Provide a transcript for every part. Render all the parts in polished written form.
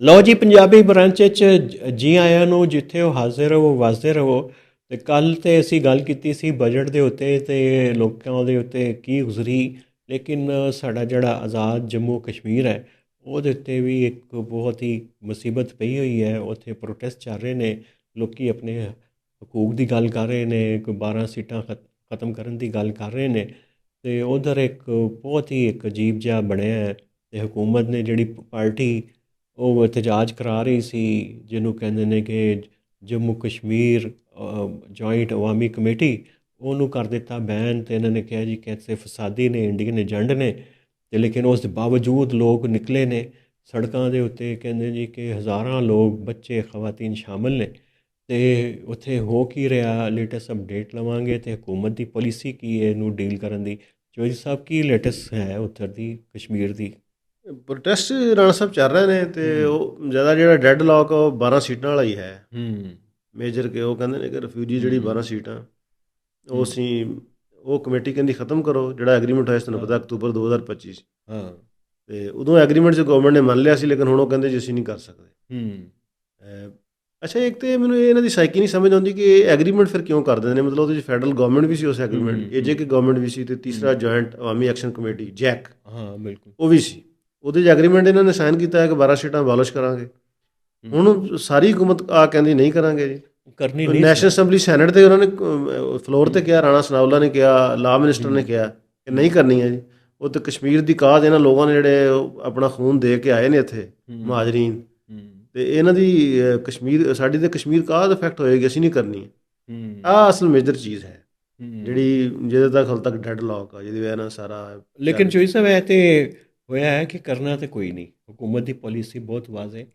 ਲਓ ਜੀ, ਪੰਜਾਬੀ ਬ੍ਰਾਂਚ 'ਚ ਜੀ ਆਇਆਂ ਨੂੰ। ਜਿੱਥੇ ਉਹ ਹਾਜ਼ਰ ਰਹੋ ਵਸਦੇ ਰਹੋ। ਅਤੇ ਕੱਲ੍ਹ ਤਾਂ ਅਸੀਂ ਗੱਲ ਕੀਤੀ ਸੀ ਬਜਟ ਦੇ ਉੱਤੇ ਅਤੇ ਲੋਕਾਂ ਦੇ ਉੱਤੇ ਕੀ ਗੁਜ਼ਰੀ। ਲੇਕਿਨ ਸਾਡਾ ਜਿਹੜਾ ਆਜ਼ਾਦ ਜੰਮੂ ਕਸ਼ਮੀਰ ਹੈ ਉਹਦੇ ਉੱਤੇ ਵੀ ਇੱਕ ਬਹੁਤ ਹੀ ਮੁਸੀਬਤ ਪਈ ਹੋਈ ਹੈ। ਉੱਥੇ ਪ੍ਰੋਟੈਸਟ ਚੱਲ ਰਹੇ ਨੇ, ਲੋਕ ਆਪਣੇ ਹਕੂਕ ਦੀ ਗੱਲ ਕਰ ਰਹੇ ਨੇ, ਕੋਈ 12 ਸੀਟਾਂ ਖਤਮ ਕਰਨ ਦੀ ਗੱਲ ਕਰ ਰਹੇ ਨੇ। ਅਤੇ ਉਧਰ ਇੱਕ ਬਹੁਤ ਹੀ ਇੱਕ ਅਜੀਬ ਜਿਹਾ ਬਣਿਆ ਹੈ। ਅਤੇ ਹਕੂਮਤ ਨੇ ਜਿਹੜੀ ਪਾਰਟੀ ਉਹ ਇਤਜਾਜ ਕਰਾ ਰਹੀ ਸੀ, ਜਿਹਨੂੰ ਕਹਿੰਦੇ ਨੇ ਕਿ ਜੰਮੂ ਕਸ਼ਮੀਰ ਜੁਆਇੰਟ ਅਵਾਮੀ ਕਮੇਟੀ, ਉਹਨੂੰ ਕਰ ਦਿੱਤਾ ਬੈਨ। ਅਤੇ ਇਹਨਾਂ ਨੇ ਕਿਹਾ ਜੀ ਕਿ ਇੱਥੇ ਫਸਾਦੀ ਨੇ, ਇੰਡੀਅਨ ਏਜੰਟ ਨੇ। ਅਤੇ ਲੇਕਿਨ ਉਸ ਦੇ ਬਾਵਜੂਦ ਲੋਕ ਨਿਕਲੇ ਨੇ ਸੜਕਾਂ ਦੇ ਉੱਤੇ। ਕਹਿੰਦੇ ਜੀ ਕਿ ਹਜ਼ਾਰਾਂ ਲੋਕ, ਬੱਚੇ, ਖਵਾਤੀਨ ਸ਼ਾਮਲ ਨੇ। ਅਤੇ ਉੱਥੇ ਹੋ ਕੀ ਰਿਹਾ, ਲੇਟੈਸਟ ਅਪਡੇਟ ਲਵਾਂਗੇ। ਅਤੇ ਹਕੂਮਤ ਦੀ ਪੋਲਿਸੀ ਕੀ ਹੈ ਇਹਨੂੰ ਡੀਲ ਕਰਨ ਦੀ। ਚੌਧਰੀ ਸਾਹਿਬ, ਕੀ ਲੇਟੈਸਟ ਹੈ ਉੱਧਰ ਦੀ ਕਸ਼ਮੀਰ ਦੀ? ਪ੍ਰੋਟੈਸਟ ਰਾਣਾ ਸਾਹਿਬ ਚੱਲ ਰਹੇ ਨੇ ਅਤੇ ਉਹ ਜ਼ਿਆਦਾ ਜਿਹੜਾ ਡੈਡ ਲੋਕ ਉਹ 12 ਸੀਟਾਂ ਵਾਲਾ ਹੀ ਹੈ। ਮੇਜਰ ਕਿ ਉਹ ਕਹਿੰਦੇ ਨੇ ਕਿ ਰਿਫਿਊਜੀ ਜਿਹੜੀ 12 ਸੀਟਾਂ ਉਹ ਅਸੀਂ ਉਹ ਕਮੇਟੀ ਕਹਿੰਦੀ ਖ਼ਤਮ ਕਰੋ। ਜਿਹੜਾ ਐਗਰੀਮੈਂਟ ਹੋਇਆ ਸੀ ਤੁਹਾਨੂੰ ਪਤਾ ਅਕਤੂਬਰ 2025 ਹਾਂ। ਅਤੇ ਉਦੋਂ ਐਗਰੀਮੈਂਟ 'ਚ ਗਵਰਨਮੈਂਟ ਨੇ ਮੰਨ ਲਿਆ ਸੀ, ਲੇਕਿਨ ਹੁਣ ਉਹ ਕਹਿੰਦੇ ਜੀ ਅਸੀਂ ਨਹੀਂ ਕਰ ਸਕਦੇ। ਅੱਛਾ, ਇੱਕ ਤਾਂ ਮੈਨੂੰ ਇਹਨਾਂ ਦੀ ਸਾਈਕੀ ਨਹੀਂ ਸਮਝ ਆਉਂਦੀ ਕਿ ਇਹ ਐਗਰੀਮੈਂਟ ਫਿਰ ਕਿਉਂ ਕਰ ਦਿੰਦੇ ਨੇ। ਮਤਲਬ ਉਹਦੇ 'ਚ ਫੈਡਰਲ ਗਵਰਨਮੈਂਟ ਵੀ ਸੀ ਉਸ ਐਗਰੀਮੈਂਟ, ਏ ਜੇ ਕੇ ਗਵਰਨਮੈਂਟ ਵੀ ਸੀ, ਅਤੇ ਤੀਸਰਾ ਜੁਆਇੰਟ ਅਵਾਮੀ ਐਕਸ਼ਨ ਕਮੇਟੀ ਜੈਕ ਹਾਂ ਬਿਲਕੁਲ ਉਹ ਵੀ ਸੀ। ਉਹਦੇ 'ਚ ਐਗਰੀਮੈਂਟ ਇਹਨਾਂ ਨੇ ਸਾਈਨ ਕੀਤਾ ਹੈ ਕਿ 12 ਸੀਟਾਂ ਅਬਾਲਿਸ਼ ਕਰਾਂਗੇ। ਹੁਣ ਸਾਰੀ ਹੁਕੂਮਤ ਆ ਕਹਿੰਦੀ ਨਹੀਂ ਕਰਾਂਗੇ ਜੀ। ਕਰਨੀ ਨਹੀਂ ਨੈਸ਼ਨਲ ਸਰ। ਅਸੈਂਬਲੀ ਸੈਨੇਟ 'ਤੇ ਉਹਨਾਂ ਨੇ ਫਲੋਰ 'ਤੇ ਕਿਹਾ, ਰਾਣਾ ਸਨਾਉਲਾ ਨੇ ਕਿਹਾ, ਲਾ ਮਿਨਿਸਟਰ ਨੇ ਕਿਹਾ ਕਿ ਨਹੀਂ ਕਰਨੀ ਹੈ ਜੀ। ਉਹ ਤਾਂ ਕਸ਼ਮੀਰ ਦੀ ਕਾਜ਼ ਇਹਨਾਂ ਲੋਕਾਂ ਨੇ ਜਿਹੜੇ ਆਪਣਾ ਖੂਨ ਦੇ ਕੇ ਆਏ ਨੇ ਇੱਥੇ ਮਹਾਜਰੀਨ, ਅਤੇ ਇਹਨਾਂ ਦੀ ਕਸ਼ਮੀਰ, ਸਾਡੀ ਤਾਂ ਕਸ਼ਮੀਰ ਕਾਜ਼ ਇਫੈਕਟ ਹੋਏਗੀ, ਅਸੀਂ ਨਹੀਂ ਕਰਨੀ ਹੈ। ਆਹ ਅਸਲ ਮੇਜਰ ਚੀਜ਼ ਹੈ ਜਿਹੜੀ ਜਿਹਦੇ ਤੱਕ ਹਾਲੇ ਤੱਕ ਡੈਡ ਲੌਕ ਆ, ਜਿਹਦੀ ਵਜ੍ਹਾ ਨਾਲ ਸਾਰਾ ਲੇਕਿਨ ਚੋਈ ਸਾਹਿਬ, ਇਹ ਤਾਂ ਹੋਇਆ ਹੈ ਕਿ ਕਰਨਾ ਤਾਂ ਕੋਈ ਨਹੀਂ। ਹਕੂਮਤ ਦੀ ਪਾਲਿਸੀ ਬਹੁਤ ਵਾਜ਼ੇ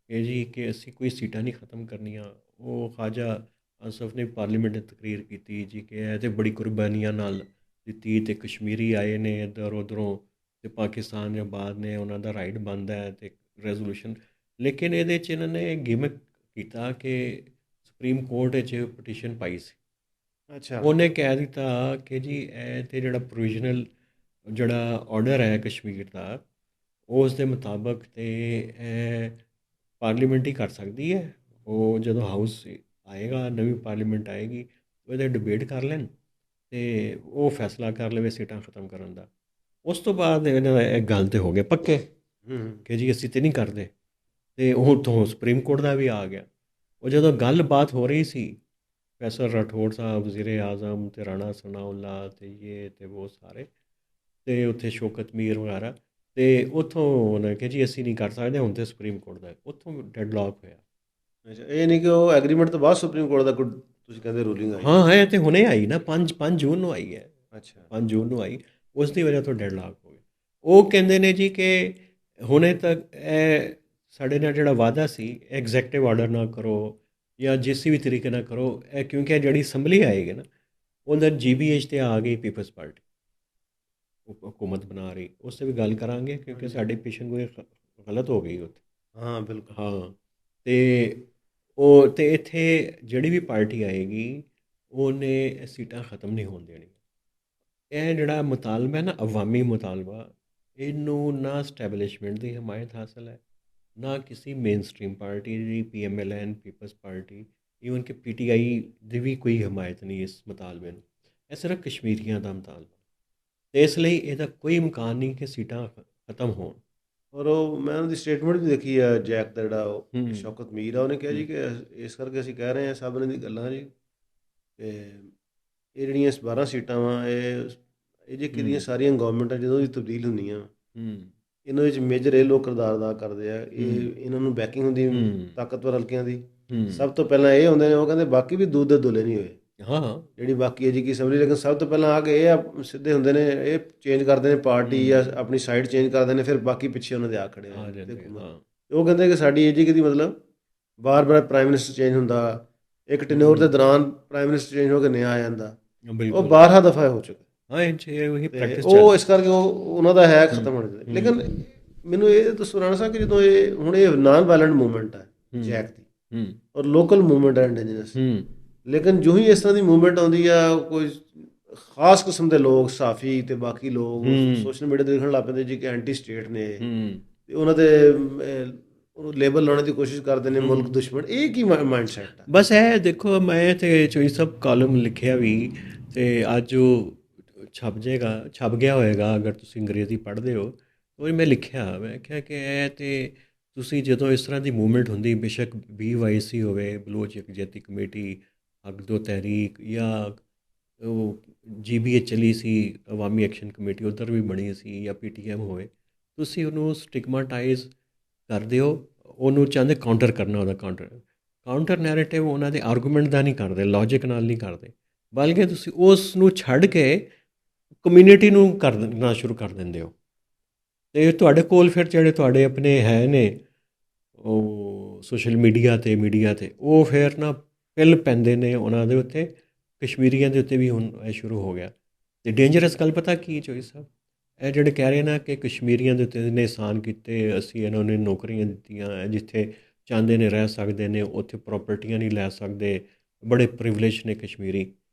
ਇਹ ਜੀ ਕਿ ਅਸੀਂ ਕੋਈ ਸੀਟਾਂ ਨਹੀਂ ਖ਼ਤਮ ਕਰਨੀਆਂ। ਉਹ ਖਾਜਾ ਅਸਫ ਨੇ ਪਾਰਲੀਮੈਂਟ 'ਚ ਤਕਰੀਰ ਕੀਤੀ ਜੀ ਕਿ ਇਹ ਤਾਂ ਬੜੀ ਕੁਰਬਾਨੀਆਂ ਨਾਲ ਦਿੱਤੀ, ਅਤੇ ਕਸ਼ਮੀਰੀ ਆਏ ਨੇ ਇੱਧਰ ਉੱਧਰੋਂ, ਅਤੇ ਪਾਕਿਸਤਾਨ ਜਾਂ ਬਾਅਦ ਨੇ ਉਹਨਾਂ ਦਾ ਰਾਈਟ ਬਣਦਾ ਹੈ ਅਤੇ ਰੈਜ਼ੋਲੂਸ਼ਨ। ਲੇਕਿਨ ਇਹਦੇ 'ਚ ਇਹਨਾਂ ਨੇ ਗਿਮਿਕ ਕੀਤਾ ਕਿ ਸੁਪਰੀਮ ਕੋਰਟ ਵਿੱਚ ਪਟੀਸ਼ਨ ਪਾਈ ਸੀ। ਅੱਛਾ। ਉਹਨੇ ਕਹਿ ਦਿੱਤਾ ਕਿ ਜੀ ਇਹ ਤਾਂ ਜਿਹੜਾ ਪ੍ਰੋਵੀਜ਼ਨਲ ਜਿਹੜਾ ਆਰਡਰ ਹੈ ਕਸ਼ਮੀਰ ਦਾ, ਉਸ ਦੇ ਮੁਤਾਬਕ ਤੇ ਇਹ ਪਾਰਲੀਮੈਂਟ ਹੀ ਕਰ ਸਕਦੀ ਹੈ। ਉਹ ਜਦੋਂ ਹਾਊਸ ਆਏਗਾ, ਨਵੀਂ ਪਾਰਲੀਮੈਂਟ ਆਏਗੀ, ਉਹਦੇ ਡਿਬੇਟ ਕਰ ਲੈਣ ਅਤੇ ਉਹ ਫੈਸਲਾ ਕਰ ਲਵੇ ਸੀਟਾਂ ਖ਼ਤਮ ਕਰਨ ਦਾ। ਉਸ ਤੋਂ ਬਾਅਦ ਇਹਨਾਂ ਦਾ ਇਹ ਗੱਲ 'ਤੇ ਹੋ ਗਏ ਪੱਕੇ ਕਿ ਜੀ ਅਸੀਂ ਤਾਂ ਨਹੀਂ ਕਰਦੇ। ਅਤੇ ਉਹ ਉੱਥੋਂ ਸੁਪਰੀਮ ਕੋਰਟ ਦਾ ਵੀ ਆ ਗਿਆ। ਉਹ ਜਦੋਂ ਗੱਲਬਾਤ ਹੋ ਰਹੀ ਸੀ, ਪ੍ਰੋਫੈਸਰ ਰਾਠੌੜ ਸਾਹਿਬ, ਵਜ਼ੀਰ ਆਜ਼ਮ, ਅਤੇ ਰਾਣਾ ਸਨਾਉਲਾ, ਅਤੇ ਇਹ ਅਤੇ ਉਹ ਸਾਰੇ, ਅਤੇ ਉੱਥੇ ਸ਼ੌਕਤ ਮੀਰ ਵਗੈਰਾ, ਅਤੇ ਉੱਥੋਂ ਉਹਨੇ ਕਿਹਾ ਜੀ ਅਸੀਂ ਨਹੀਂ ਕਰ ਸਕਦੇ, ਹੁਣ ਤਾਂ ਸੁਪਰੀਮ ਕੋਰਟ ਦਾ। ਉੱਥੋਂ ਡੈਡਲੌਕ ਹੋਇਆ। ਅੱਛਾ, ਇਹ ਨਹੀਂ ਕਿ ਉਹ ਐਗਰੀਮੈਂਟ ਤੋਂ ਬਾਅਦ ਸੁਪਰੀਮ ਕੋਰਟ ਦਾ ਕੋਈ ਤੁਸੀਂ ਕਹਿੰਦੇ ਰੂਲਿੰਗ ਆਈ? ਹਾਂ ਹੈ, ਅਤੇ ਹੁਣੇ ਆਈ ਨਾ, 5 ਜੂਨ ਨੂੰ ਆਈ ਹੈ। ਅੱਛਾ। 5 ਜੂਨ ਨੂੰ ਆਈ। ਉਸ ਦੀ ਵਜ੍ਹਾ ਤੋਂ ਡੈਡਲੌਕ ਹੋ ਗਿਆ। ਉਹ ਕਹਿੰਦੇ ਨੇ ਜੀ ਕਿ ਹੁਣੇ ਤੱਕ ਇਹ ਸਾਡੇ ਨਾਲ ਜਿਹੜਾ ਵਾਅਦਾ ਸੀ, ਐਗਜ਼ੈਕਟਿਵ ਆਰਡਰ ਨਾ ਕਰੋ ਜਾਂ ਜਿਸ ਵੀ ਤਰੀਕੇ ਨਾਲ ਕਰੋ, ਇਹ ਕਿਉਂਕਿ ਇਹ ਜਿਹੜੀ ਅਸੈਂਬਲੀ ਆਏਗੀ ਨਾ, ਉਹਦਾ GBH 'ਤੇ ਆ ਗਈ ਪੀਪਲਸ ਪਾਰਟੀ ਹਕੂਮਤ ਬਣਾ ਰਹੀ। ਉਸ 'ਤੇ ਵੀ ਗੱਲ ਕਰਾਂਗੇ ਕਿਉਂਕਿ ਸਾਡੀ ਪੇਸ਼ਨਗੋਈ ਗਲਤ ਹੋ ਗਈ ਉੱਥੇ। ਹਾਂ ਬਿਲਕੁਲ। ਹਾਂ, ਅਤੇ ਉਹ ਅਤੇ ਇੱਥੇ ਜਿਹੜੀ ਵੀ ਪਾਰਟੀ ਆਏਗੀ ਉਹਨੇ ਸੀਟਾਂ ਖ਼ਤਮ ਨਹੀਂ ਹੋਣ ਦੇਣੀਆਂ। ਇਹ ਜਿਹੜਾ ਮੁਤਾਲਬਾ ਹੈ ਨਾ, ਅਵਾਮੀ ਮੁਤਾਲਬਾ, ਇਹਨੂੰ ਨਾ ਸਟੈਬਲਿਸ਼ਮੈਂਟ ਦੀ ਹਮਾਇਤ ਹਾਸਲ ਹੈ, ਨਾ ਕਿਸੇ ਮੇਨ ਸਟਰੀਮ ਪਾਰਟੀ ਦੀ, PMLN, ਪੀਪਲਸ ਪਾਰਟੀ, ਈਵਨ ਕਿ PTI ਦੀ ਵੀ ਕੋਈ ਹਮਾਇਤ ਨਹੀਂ ਇਸ ਮੁਤਾਲਬੇ ਨੂੰ। ਇਹ ਸਿਰਫ ਕਸ਼ਮੀਰੀਆਂ ਦਾ ਮੁਤਾਲਬਾ, ਅਤੇ ਇਸ ਲਈ ਇਹਦਾ ਕੋਈ ਇਮਕਾਨ ਨਹੀਂ ਕਿ ਸੀਟਾਂ ਖ਼ਤਮ ਹੋਣ। ਔਰ ਉਹ ਮੈਂ ਉਹਨਾਂ ਦੀ ਸਟੇਟਮੈਂਟ ਵੀ ਦੇਖੀ ਆ, ਜੈਕ ਦਾ ਜਿਹੜਾ ਉਹ ਸ਼ੌਕਤ ਮੀਰ ਆ, ਉਹਨੇ ਕਿਹਾ ਜੀ ਕਿ ਇਸ ਕਰਕੇ ਅਸੀਂ ਕਹਿ ਰਹੇ ਹਾਂ ਸਭ ਇਹਨਾਂ ਦੀ ਗੱਲਾਂ ਜੀ, ਕਿ ਇਹ ਜਿਹੜੀਆਂ 12 ਸੀਟਾਂ ਵਾ, ਇਹ ਜੇ ਕਿਹਦੀਆਂ ਸਾਰੀਆਂ ਗੌਰਮੈਂਟਾਂ ਜਦੋਂ ਦੀ ਤਬਦੀਲ ਹੁੰਦੀਆਂ, ਇਹਨਾਂ ਵਿੱਚ ਮੇਜਰ ਇਹ ਲੋਕ ਕਿਰਦਾਰ ਅਦਾ ਕਰਦੇ ਆ। ਇਹਨਾਂ ਨੂੰ ਬੈਕਿੰਗ ਹੁੰਦੀ ਤਾਕਤਵਰ ਹਲਕਿਆਂ ਦੀ। ਸਭ ਤੋਂ ਪਹਿਲਾਂ ਇਹ ਹੁੰਦੇ ਨੇ, ਉਹ ਕਹਿੰਦੇ ਬਾਕੀ ਵੀ ਦੁੱਧ ਦੇ ਦੁੱਲੇ ਨਹੀਂ ਹੋਏ। ਹਾਂ, ਜਿਹੜੀ ਬਾਕੀ ਹੈ ਜੀ ਕੀ ਅਸੈਂਬਲੀ, ਲੇਕਿਨ ਸਭ ਤੋਂ ਪਹਿਲਾਂ ਆ ਕੇ ਇਹ ਸਿੱਧੇ ਹੁੰਦੇ ਨੇ, ਇਹ ਚੇਂਜ ਕਰਦੇ ਨੇ ਪਾਰਟੀ ਜਾਂ ਆਪਣੀ ਸਾਈਡ ਚੇਂਜ ਕਰਦੇ ਨੇ, ਫਿਰ ਬਾਕੀ ਪਿੱਛੇ ਉਹਨਾਂ ਦੇ ਆ ਖੜੇ ਆ ਜਾਂਦੇ। ਉਹ ਕਹਿੰਦੇ ਕਿ ਸਾਡੀ ਇਹ ਜੀ ਕਿ ਮਤਲਬ ਬਾਰ-ਬਾਰ ਪ੍ਰਾਈਮ ਮਿਨਿਸਟਰ ਚੇਂਜ ਹੁੰਦਾ, ਇੱਕ ਟੈਨਿਓਰ ਦੇ ਦੌਰਾਨ ਪ੍ਰਾਈਮ ਮਿਨਿਸਟਰ ਚੇਂਜ ਹੋ ਕੇ ਨया ਆ ਜਾਂਦਾ, ਉਹ 12 ਦਫਾ ਹੋ ਚੁੱਕਾ। ਉਹ ਇਸ ਕਰਕੇ ਉਹਨਾਂ ਦਾ ਹੈ ਖਤਮ ਹੋਣ ਚਾਹੀਦਾ। ਲੇਕਿਨ ਮੈਨੂੰ ਇਹ ਦੱਸੋ ਰਾਣਾ ਸਾਹਿਬ ਕਿ ਜਦੋਂ ਇਹ ਹੁਣ ਇਹ ਨਾਨ ਵਾਇਲੈਂਟ ਮੂਵਮੈਂਟ ਹੈ ਜੈਕ ਦੀ, ਔਰ ਲੋਕਲ ਮੂਵਮੈਂਟ ਹੈ ਇੰਡੀਜਨਸ, ਲੇਕਿਨ ਜੋ ਹੀ ਇਸ ਤਰ੍ਹਾਂ ਦੀ ਮੂਵਮੈਂਟ ਆਉਂਦੀ ਆ, ਕੋਈ ਖਾਸ ਕਿਸਮ ਦੇ ਲੋਕ, ਸਾਫੀ ਅਤੇ ਬਾਕੀ ਲੋਕ ਸੋਸ਼ਲ ਮੀਡੀਆ 'ਤੇ ਦੇਖਣ ਲੱਗ ਪੈਂਦੇ ਜੀ ਕਿ ਐਂਟੀ ਸਟੇਟ ਨੇ, ਅਤੇ ਉਹਨਾਂ ਦੇ ਉਹਨੂੰ ਲੇਬਲ ਲਾਉਣ ਦੀ ਕੋਸ਼ਿਸ਼ ਕਰਦੇ ਨੇ ਮੁਲਕ ਦੁਸ਼ਮਣ। ਇਹ ਕੀ ਮਾਈਂਡ ਸੈਟ ਆ? ਬਸ ਇਹ ਦੇਖੋ, ਮੈਂ ਤੇ ਚੋਈ ਸਭ ਕਾਲਮ ਲਿਖਿਆ ਵੀ, ਤੇ ਅੱਜ ਉਹ ਛਪ ਗਿਆ ਹੋਏਗਾ ਅਗਰ ਤੁਸੀਂ ਅੰਗਰੇਜ਼ੀ ਪੜ੍ਹਦੇ ਹੋ। ਉਹ ਮੈਂ ਲਿਖਿਆ, ਮੈਂ ਕਿਹਾ ਕਿ ਇਹ ਤੇ ਤੁਸੀਂ ਜਦੋਂ ਇਸ ਤਰ੍ਹਾਂ ਦੀ ਮੂਵਮੈਂਟ ਹੁੰਦੀ, ਬੇਸ਼ੱਕ BYC ਹੋਵੇ, ਬਲੋਚ ਯਕਜਹਿਤੀ ਕਮੇਟੀ, ਹੱਕ ਦੋ ਤਹਿਰੀਕ, ਜਾਂ ਉਹ GBA ਚੱਲੀ ਸੀ ਅਵਾਮੀ ਐਕਸ਼ਨ ਕਮੇਟੀ, ਉੱਧਰ ਵੀ ਬਣੀ ਸੀ, ਜਾਂ PTM ਹੋਵੇ, ਤੁਸੀਂ ਉਹਨੂੰ ਸਟਿਗਮਾਟਾਈਜ਼ ਕਰਦੇ ਹੋ, ਉਹਨੂੰ ਚਾਹੁੰਦੇ ਕਾਊਂਟਰ ਕਰਨਾ, ਉਹਦਾ ਕਾਊਂਟਰ ਨੈਰੇਟਿਵ ਉਹਨਾਂ ਦੇ ਆਰਗੂਮੈਂਟ ਦਾ ਨਹੀਂ ਕਰਦੇ, ਲੌਜਿਕ ਨਾਲ ਨਹੀਂ ਕਰਦੇ, ਬਲਕਿ ਤੁਸੀਂ ਉਸ ਨੂੰ ਛੱਡ ਕੇ ਕਮਿਊਨਿਟੀ ਨੂੰ ਕਰਨਾ ਸ਼ੁਰੂ ਕਰ ਦਿੰਦੇ ਹੋ। ਅਤੇ ਤੁਹਾਡੇ ਕੋਲ ਫਿਰ ਜਿਹੜੇ ਤੁਹਾਡੇ ਆਪਣੇ ਹੈ ਨੇ ਉਹ ਸੋਸ਼ਲ ਮੀਡੀਆ 'ਤੇ ਉਹ ਫਿਰ ਨਾ ਪਿੱਲ ਪੈਂਦੇ ਨੇ ਉਹਨਾਂ ਦੇ ਉੱਤੇ, ਕਸ਼ਮੀਰੀਆਂ ਦੇ ਉੱਤੇ ਵੀ ਹੁਣ ਇਹ ਸ਼ੁਰੂ ਹੋ ਗਿਆ। ਅਤੇ ਡੇਂਜਰਸ ਗੱਲ ਪਤਾ ਕੀ ਚੋਈ ਸਾਹਿਬ, ਇਹ ਜਿਹੜੇ ਕਹਿ ਰਹੇ ਨਾ ਕਿ ਕਸ਼ਮੀਰੀਆਂ ਦੇ ਉੱਤੇ ਇਹਨੇ ਅਹਿਸਾਨ ਕੀਤੇ, ਅਸੀਂ ਇਹਨਾਂ ਨੂੰ ਨੌਕਰੀਆਂ ਦਿੱਤੀਆਂ, ਜਿੱਥੇ ਚਾਹੁੰਦੇ ਨੇ ਰਹਿ ਸਕਦੇ ਨੇ, ਉੱਥੇ ਪ੍ਰੋਪਰਟੀਆਂ ਨਹੀਂ ਲੈ ਸਕਦੇ, ਬੜੇ ਪ੍ਰਿਵਿਲੇਜ ਨੇ ਕਸ਼ਮੀਰੀ।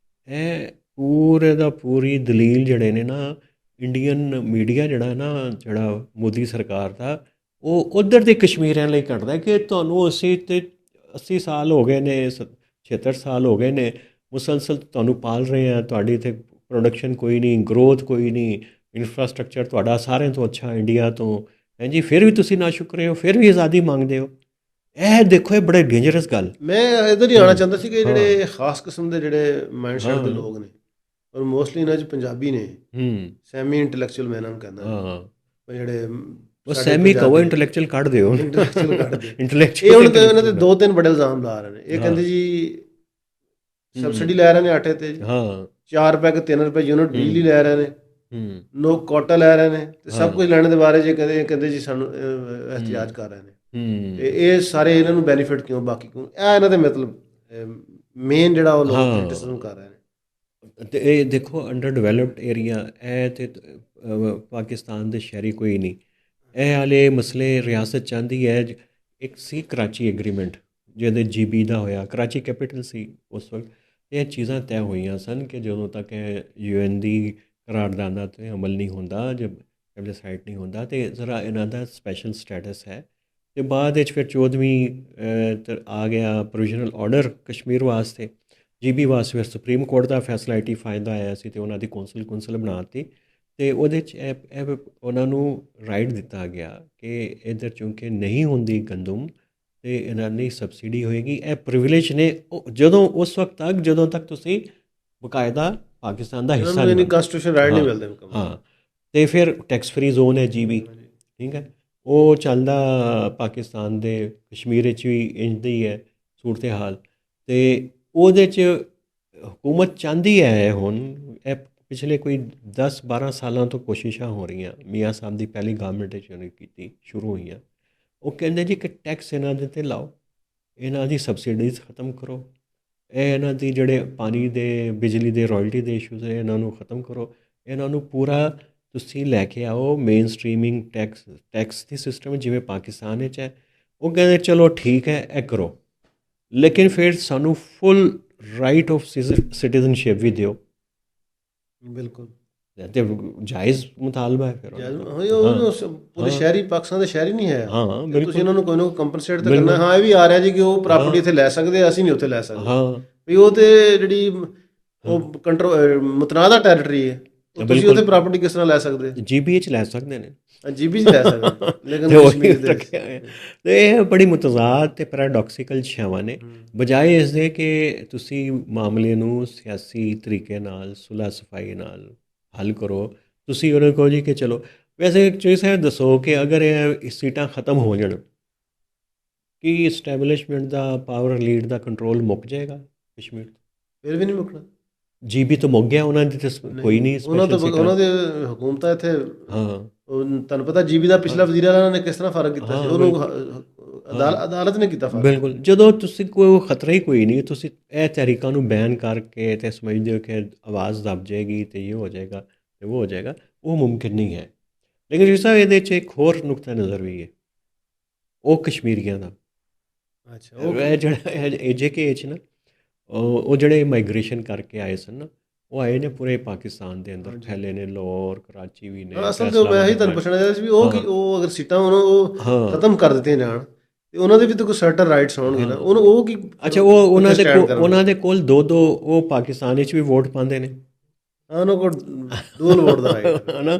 ਇਹ ਪੂਰੇ ਦਾ ਪੂਰੀ ਦਲੀਲ ਜਿਹੜੇ ਨੇ ਨਾ, ਇੰਡੀਅਨ ਮੀਡੀਆ ਜਿਹੜਾ ਮੋਦੀ ਸਰਕਾਰ ਦਾ, ਉਹ ਉੱਧਰ ਦੇ ਕਸ਼ਮੀਰੀਆਂ ਲਈ ਕੱਢਦਾ ਕਿ ਤੁਹਾਨੂੰ ਅਸੀਂ ਤੇ 80 ਸਾਲ ਹੋ ਗਏ ਨੇ, 76 ਸਾਲ ਹੋ ਗਏ ਨੇ, ਮੁਸਲਸਲ ਤੁਹਾਨੂੰ ਪਾਲ ਰਹੇ ਹਾਂ, ਤੁਹਾਡੀ ਇੱਥੇ ਪ੍ਰੋਡਕਸ਼ਨ ਕੋਈ ਨਹੀਂ, ਗਰੋਥ ਕੋਈ ਨਹੀਂ, ਇਨਫਰਾਸਟਰਕਚਰ ਤੁਹਾਡਾ ਸਾਰਿਆਂ ਤੋਂ ਅੱਛਾ ਇੰਡੀਆ ਤੋਂ ਹੈ ਜੀ, ਫਿਰ ਵੀ ਤੁਸੀਂ ਨਾ ਸ਼ੁਕਰੇ ਹੋ, ਫਿਰ ਵੀ ਆਜ਼ਾਦੀ ਮੰਗਦੇ ਹੋ। ਇਹ ਦੇਖੋ, ਇਹ ਬੜੇ ਡੇਂਜਰਸ ਗੱਲ। ਮੈਂ ਇੱਧਰ ਹੀ ਆਉਣਾ ਚਾਹੁੰਦਾ ਸੀ ਕਿ ਜਿਹੜੇ ਖਾਸ ਕਿਸਮ ਦੇ ਜਿਹੜੇ ਮਾਈਂਡ ਸੈਟ ਦੇ ਲੋਕ ਨੇ, ਔਰ ਮੋਸਟਲੀ ਇਹਨਾਂ 'ਚ ਪੰਜਾਬੀ ਨੇ, ਸੈਮੀ ਇੰਟੈਲੈਕਚੁਅਲ ਮੈਂ ਇਹਨਾਂ ਨੂੰ ਕਹਿੰਦਾ, ਜਿਹੜੇ ਉਹ ਸੈਮੀ ਕਵੋ ਇੰਟੈਲੈਕਚੁਅਲ ਕੱਢ ਦਿਓ, ਇੰਟੈਲੈਕਚੁਅਲ ਕੱਢਦੇ। ਇੰਟੈਲੈਕਚੁਅਲ ਇਹ ਹੁਣ ਇਹਨਾਂ ਦੇ 2-3 ਬੜੇ ਇਲਜ਼ਾਮ ਲਾ ਰਹੇ ਨੇ। ਇਹ ਕਹਿੰਦੇ ਜੀ ਸਬਸਿਡੀ ਲੈ ਰਹੇ ਨੇ ਆਟੇ 'ਤੇ, 4 ਰੁਪਏ ਕਿ 3 ਰੁਪਏ ਯੂਨਿਟ ਬਿਜਲੀ ਲੈ ਰਹੇ ਨੇ, ਨੋ ਕੋਟਾ ਲੈ ਰਹੇ ਨੇ, ਤੇ ਸਭ ਕੁਝ ਲੈਣ ਦੇ ਬਾਰੇ ਜੇ ਕਹਿੰਦੇ ਜੀ ਸਾਨੂੰ ਇhtiyaj ਕਰ ਰਹੇ ਨੇ। ਤੇ ਇਹ ਸਾਰੇ ਇਹਨਾਂ ਨੂੰ ਬੈਨੀਫਿਟ ਕਿਉਂ, ਬਾਕੀ ਕਿਉਂ? ਇਹ ਇਹਨਾਂ ਦੇ ਮਤਲਬ ਮੇਨ ਜਿਹੜਾ ਉਹ ਲੋਕ ਕ੍ਰਿਟਿਸਿਜ਼ਮ ਕਰ ਰਹੇ ਨੇ। ਅਤੇ ਇਹ ਦੇਖੋ, ਅੰਡਰ ਡਿਵੈਲਪਡ ਏਰੀਆ, ਇਹ ਤੇ ਪਾਕਿਸਤਾਨ ਦੇ ਸ਼ਹਿਰੀ ਕੋਈ ਨਹੀਂ, ਇਹ ਵਾਲੇ ਮਸਲੇ ਰਿਆਸਤ ਚਾਹੁੰਦੀ ਹੈ। ਇੱਕ ਸੀ ਕਰਾਚੀ ਐਗਰੀਮੈਂਟ, ਜਿਹਦੇ GB ਦਾ ਹੋਇਆ, ਕਰਾਚੀ ਕੈਪੀਟਲ ਸੀ ਉਸ ਵਕਤ। ਇਹ ਚੀਜ਼ਾਂ ਤੈਅ ਹੋਈਆਂ ਸਨ ਕਿ ਜਦੋਂ ਤੱਕ UN ਦੀ ਕਰਾਰਦਾਨਾਂ 'ਤੇ ਅਮਲ ਨਹੀਂ ਹੁੰਦਾ, ਜਦ ਸਾਈਟ ਨਹੀਂ ਹੁੰਦਾ, ਅਤੇ ਜ਼ਰਾ ਇਹਨਾਂ ਦਾ ਸਪੈਸ਼ਲ ਸਟੇਟਸ ਹੈ। ਅਤੇ ਬਾਅਦ ਵਿੱਚ ਫਿਰ 14ਵੀਂ ਆ ਗਿਆ ਪ੍ਰੋਵੀਜ਼ਨਲ ਆਰਡਰ ਕਸ਼ਮੀਰ ਵਾਸਤੇ, GB ਵਾਸਤੇ। ਫਿਰ ਸੁਪਰੀਮ ਕੋਰਟ ਦਾ ਫੈਸਲਾ 85 ਦਾ ਆਇਆ ਸੀ, ਅਤੇ ਉਹਨਾਂ ਦੀ ਕੌਂਸਲ ਬਣਾ ਦਿੱਤੀ, ਅਤੇ ਉਹਦੇ 'ਚ ਇਹ ਉਹਨਾਂ ਨੂੰ ਰਾਈਟ ਦਿੱਤਾ ਗਿਆ ਕਿ ਇੱਧਰ ਚੂੰਕਿ ਨਹੀਂ ਹੁੰਦੀ ਗੰਦਮ, ਅਤੇ ਇਹਨਾਂ ਦੀ ਸਬਸਿਡੀ ਹੋਏਗੀ। ਇਹ ਪ੍ਰਿਵਿਲੇਜ ਨੇ ਜਦੋਂ ਉਸ ਵਕਤ ਤੱਕ ਜਦੋਂ ਤੱਕ ਤੁਸੀਂ ਬਕਾਇਦਾ ਪਾਕਿਸਤਾਨ ਦਾ ਹਿੱਸਾ ਨਹੀਂ, ਕੰਸਟੀਟਿਊਸ਼ਨ ਰਾਈਟ ਨਹੀਂ ਮਿਲਦੇ। ਹਾਂ, ਅਤੇ ਫਿਰ ਟੈਕਸ ਫਰੀ ਜ਼ੋਨ ਹੈ GB, ਠੀਕ ਹੈ, ਉਹ ਚੱਲਦਾ ਪਾਕਿਸਤਾਨ ਦੇ ਕਸ਼ਮੀਰ ਵਿੱਚ ਵੀ ਇੰਝ ਦੀ ਹੈ ਸੂਰਤ ਹਾਲ। ਅਤੇ ਉਹਦੇ 'ਚ ਹਕੂਮਤ ਚਾਹੁੰਦੀ ਹੈ, ਹੁਣ ਇਹ ਪਿਛਲੇ ਕੋਈ 10-12 ਸਾਲਾਂ ਤੋਂ ਕੋਸ਼ਿਸ਼ਾਂ ਹੋ ਰਹੀਆਂ, ਮੀਆਂ ਸਾਹਿਬ ਦੀ ਪਹਿਲੀ ਗਵਰਨਮੈਂਟ ਵਿੱਚ ਸ਼ੁਰੂ ਹੋਈਆਂ। ਉਹ ਕਹਿੰਦੇ ਜੀ ਕਿ ਟੈਕਸ ਇਹਨਾਂ ਦੇ 'ਤੇ ਲਾਓ, ਇਹਨਾਂ ਦੀ ਸਬਸਿਡੀਜ਼ ਖ਼ਤਮ ਕਰੋ, ਇਹਨਾਂ ਦੀ ਜਿਹੜੇ ਪਾਣੀ ਦੇ ਬਿਜਲੀ ਦੇ ਰਾਇਲਟੀ ਦੇ ਇਸ਼ੂਜ਼ ਹੈ ਇਹਨਾਂ ਨੂੰ ਖ਼ਤਮ ਕਰੋ, ਇਹਨਾਂ ਨੂੰ ਪੂਰਾ ਤੁਸੀਂ ਲੈ ਕੇ ਆਓ ਮੇਨ ਸਟਰੀਮਿੰਗ ਟੈਕਸ ਦੀ ਸਿਸਟਮ ਜਿਵੇਂ ਪਾਕਿਸਤਾਨ ਵਿੱਚ ਹੈ। ਉਹ ਕਹਿੰਦੇ ਚਲੋ ਠੀਕ ਹੈ, ਇਹ ਕਰੋ, ਲੇਕਿਨ ਫਿਰ ਸਾਨੂੰ ਫੁੱਲ ਰਾਈਟ ਆਫ ਸਿਟੀਜ਼ਨਸ਼ਿਪ ਵੀ ਦਿਓ। ਬਿਲਕੁਲ, ਅਤੇ ਜਾਇਜ਼ ਮੁਤਾਲਬਾ ਹੈ ਫਿਰ ਪੂਰੇ ਸ਼ਹਿਰੀ ਪਾਕਿਸਤਾਨ ਦੇ ਸ਼ਹਿਰੀ ਨਹੀਂ ਹੈ। ਹਾਂ, ਤੁਸੀਂ ਇਹਨਾਂ ਨੂੰ ਕੋਈ ਨਾ ਕੋਈ ਕੰਪਨਸੇਟ ਤਾਂ ਕਰਨਾ। ਹਾਂ, ਇਹ ਵੀ ਆ ਰਿਹਾ ਜੀ ਕਿ ਉਹ ਪ੍ਰਾਪਰਟੀ ਇੱਥੇ ਲੈ ਸਕਦੇ, ਅਸੀਂ ਨਹੀਂ ਉੱਥੇ ਲੈ ਸਕਦੇ। ਹਾਂ, ਵੀ ਉਹ ਤਾਂ ਜਿਹੜੀ ਉਹ ਕੰਟਰੋਲ ਮੁਤਨਾਜ਼ਾ ਟੈਰੀਟਰੀ ਹੈ, ਤੁਸੀਂ ਉੱਥੇ ਪ੍ਰਾਪਰਟੀ ਕਿਸ ਤਰ੍ਹਾਂ ਲੈ ਸਕਦੇ? GB 'ਚ ਲੈ ਸਕਦੇ ਨੇ, GB 'ਚ ਲੈ ਸਕਦੇ, ਲੇਕਿਨ ਕਸ਼ਮੀਰ ਦੇ ਰੱਖਿਆ ਹੋਇਆ। ਅਤੇ ਇਹ ਬੜੀ ਮੁਤਜ਼ਾਦ ਅਤੇ ਪੈਰਾਡੋਕਸੀਕਲ ਸ਼ੈਵਾਂ ਨੇ। ਬਜਾਏ ਇਸ ਦੇ ਕਿ ਤੁਸੀਂ ਮਾਮਲੇ ਨੂੰ ਸਿਆਸੀ ਤਰੀਕੇ ਨਾਲ, ਸੁਲਹ ਸਫਾਈ ਨਾਲ ਹੱਲ ਕਰੋ, ਤੁਸੀਂ ਉਹਨਾਂ ਕਹੋ ਜੀ ਕਿ ਚਲੋ। ਵੈਸੇ ਚੋਈ ਸਾਹਿਬ ਦੱਸੋ ਕਿ ਅਗਰ ਇਹ ਸੀਟਾਂ ਖ਼ਤਮ ਹੋ ਜਾਣ, ਕੀ ਇਸਟੈਬਲਿਸ਼ਮੈਂਟ ਦਾ ਪਾਵਰ ਲੀਡ ਦਾ ਕੰਟਰੋਲ ਮੁੱਕ ਜਾਏਗਾ ਕਸ਼ਮੀਰ ਤੋਂ? ਫਿਰ ਵੀ ਨਹੀਂ ਮੁੱਕਣਾ। GB ਤੋਂ ਮੁੱਕ ਗਿਆ, ਉਹਨਾਂ ਦੀ ਤਾਂ ਕੋਈ ਨਹੀਂ, ਉਹਨਾਂ ਦੇ ਹਕੂਮਤਾਂ ਇੱਥੇ। ਹਾਂ, ਤੁਹਾਨੂੰ ਪਤਾ GB ਦਾ ਪਿਛਲਾ ਵਜ਼ੀਰ ਆਲਾ ਨੇ ਕਿਸ ਤਰ੍ਹਾਂ ਫਰਕ ਕੀਤਾ ਸੀ, ਉਹਨੂੰ ਅਦਾਲਤ ਨੇ ਕੀਤਾ ਫਰਕ। ਬਿਲਕੁਲ, ਜਦੋਂ ਤੁਸੀਂ ਕੋਈ ਖਤਰਾ ਹੀ ਕੋਈ ਨਹੀਂ, ਤੁਸੀਂ ਇਹ ਤਹਿਰੀਕਾਂ ਨੂੰ ਬੈਨ ਕਰਕੇ ਅਤੇ ਸਮਝਦੇ ਹੋ ਕਿ ਆਵਾਜ਼ ਦਬ ਜਾਏਗੀ ਅਤੇ ਇਹ ਹੋ ਜਾਏਗਾ ਅਤੇ ਉਹ ਹੋ ਜਾਏਗਾ, ਉਹ ਮੁਮਕਿਨ ਨਹੀਂ ਹੈ। ਲੇਕਿਨ ਜਿਸ ਤਰ੍ਹਾਂ ਇਹਦੇ 'ਚ ਇੱਕ ਹੋਰ ਨੁਕਤਾ ਨਜ਼ਰ ਵੀ ਹੈ, ਉਹ ਕਸ਼ਮੀਰੀਆਂ ਦਾ। ਅੱਛਾ, ਇਹ ਜਿਹੜਾ AJK 'ਚ ਨਾ, ਉਹ ਜਿਹੜੇ ਮਾਈਗ੍ਰੇਸ਼ਨ ਕਰਕੇ ਆਏ ਸਨ ਨਾ, ਉਹ ਆਏ ਨੇ ਪੂਰੇ ਪਾਕਿਸਤਾਨ ਦੇ ਅੰਦਰ ਫੈਲੇ ਨੇ, ਲਾਹੌਰ, ਕਰਾਚੀ ਵੀ ਨੇ। ਅਸਲ 'ਚ ਮੈਂ ਹੀ ਤੁਹਾਨੂੰ ਪੁੱਛਣਾ ਚਾਹੁੰਦਾ ਸੀ ਵੀ ਉਹ ਅਗਰ ਸੀਟਾਂ ਉਹ ਖਤਮ ਕਰ ਦਿੱਤੀਆਂ ਜਾਣ, ਤੇ ਉਹਨਾਂ ਦੇ ਵੀ ਤਾਂ ਕੋਈ ਸਰਟਨ ਰਾਈਟਸ ਹੋਣਗੇ ਨਾ, ਉਹਨੂੰ ਉਹ ਕੀ ਅੱਛਾ, ਉਹ ਉਹਨਾਂ ਦੇ ਕੋਲ ਦੋ ਉਹ ਪਾਕਿਸਤਾਨ ਵਿੱਚ ਵੀ ਵੋਟ ਪਾਉਂਦੇ ਨੇ। ਉਹਨਾਂ ਕੋਲ ਡੂਅਲ ਵੋਟ ਦਾ ਰਾਈਟ ਹੈ। ਹਨਾ,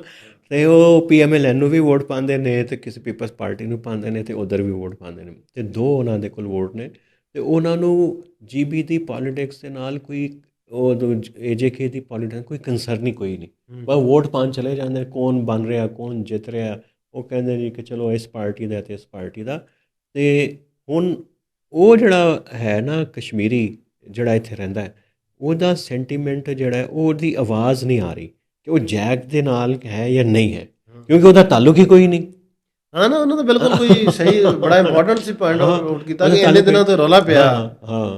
ਤੇ ਉਹ PMLN ਨੂੰ ਵੀ ਵੋਟ ਪਾਉਂਦੇ ਨੇ ਤੇ ਕਿਸੇ ਪੀਪਲਸ ਪਾਰਟੀ ਨੂੰ ਪਾਉਂਦੇ ਨੇ ਤੇ ਉਧਰ ਵੀ ਵੋਟ ਪਾਉਂਦੇ ਨੇ, ਤੇ ਦੋ ਉਹਨਾਂ ਦੇ ਕੋਲ ਵੋਟ ਨੇ। ਤੇ ਉਹਨਾਂ ਨੂੰ GB ਦੀ ਪੋਲੀਟਿਕਸ ਦੇ ਨਾਲ ਕੋਈ ਉਹ AJK ਦੀ ਪੋਲੀਟਿਕਸ ਕੋਈ ਕੰਸਰਨ ਹੀ ਕੋਈ ਨਹੀਂ। ਬਸ ਵੋਟ ਪਾਉਣ ਚਲੇ ਜਾਂਦੇ, ਕੌਣ ਬਣ ਰਿਹਾ ਕੌਣ ਜਿੱਤ ਰਿਹਾ, ਉਹ ਕਹਿੰਦੇ ਜੀ ਕਿ ਚਲੋ ਇਸ ਪਾਰਟੀ ਦਾ ਤੇ ਇਸ ਪਾਰਟੀ ਦਾ। ਤੇ ਹੁਣ ਉਹ ਜਿਹੜਾ ਹੈ ਨਾ ਕਸ਼ਮੀਰੀ ਜਿਹੜਾ ਇੱਥੇ ਰਹਿੰਦਾ ਹੈ, ਉਹਦਾ ਸੈਂਟੀਮੈਂਟ ਜਿਹੜਾ ਹੈ, ਉਹਦੀ ਆਵਾਜ਼ ਨਹੀਂ ਆ ਰਹੀ ਕਿ ਉਹ ਜੈਕ ਦੇ ਨਾਲ ਹੈ ਜਾਂ ਨਹੀਂ ਹੈ, ਕਿਉਂਕਿ ਉਹਦਾ ਤਾਲੁਕ ਹੀ ਕੋਈ ਨਹੀਂ। ਹਾਂ ਨਾ, ਉਹਨਾਂ ਦਾ ਬਿਲਕੁਲ ਕੋਈ ਸਹੀ ਬੜਾ ਇੰਪੋਰਟੈਂਟ ਸੀ ਪੁਆਇੰਟ ਨੋਟ ਕੀਤਾ ਕਿ ਇੰਨੇ ਦਿਨਾਂ ਤੋਂ ਰੌਲਾ ਪਿਆ।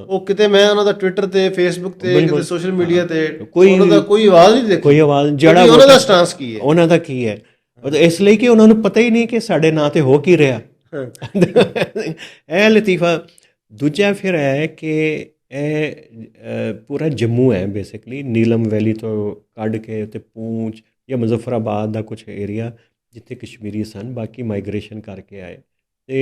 ਉਹ ਕਿਤੇ ਮੈਂ ਉਹਨਾਂ ਦਾ ਟਵਿੱਟਰ ਤੇ ਫੇਸਬੁੱਕ ਤੇ ਕਿਤੇ ਸੋਸ਼ਲ ਮੀਡੀਆ ਤੇ ਉਹਨਾਂ ਦਾ ਕੋਈ ਆਵਾਜ਼ ਨਹੀਂ ਦੇਖੀ, ਕੋਈ ਆਵਾਜ਼। ਜਿਹੜਾ ਉਹਨਾਂ ਦਾ ਸਟੈਂਸ ਕੀ ਹੈ, ਉਹਨਾਂ ਦਾ ਕੀ ਹੈ, ਇਸ ਲਈ ਕਿ ਉਹਨਾਂ ਨੂੰ ਪਤਾ ਹੀ ਨਹੀਂ ਕਿ ਸਾਡੇ ਨਾਂ ਤੇ ਹੋ ਕੀ ਰਿਹਾ। ਇਹ ਲਤੀਫਾ। ਦੂਜਾ ਫਿਰ ਹੈ ਕਿ ਇਹ ਪੂਰਾ ਜੰਮੂ ਹੈ ਬੇਸਿਕਲੀ, ਨੀਲਮ ਵੈਲੀ ਤੋਂ ਕੱਢ ਕੇ ਅਤੇ ਪੂੰਛ ਜਾਂ ਮੁਜ਼ੱਫਰਾਬਾਦ ਦਾ ਕੁਛ ਏਰੀਆ ਜਿੱਥੇ ਕਸ਼ਮੀਰੀ ਸਨ, ਬਾਕੀ ਮਾਈਗ੍ਰੇਸ਼ਨ ਕਰਕੇ ਆਏ। ਅਤੇ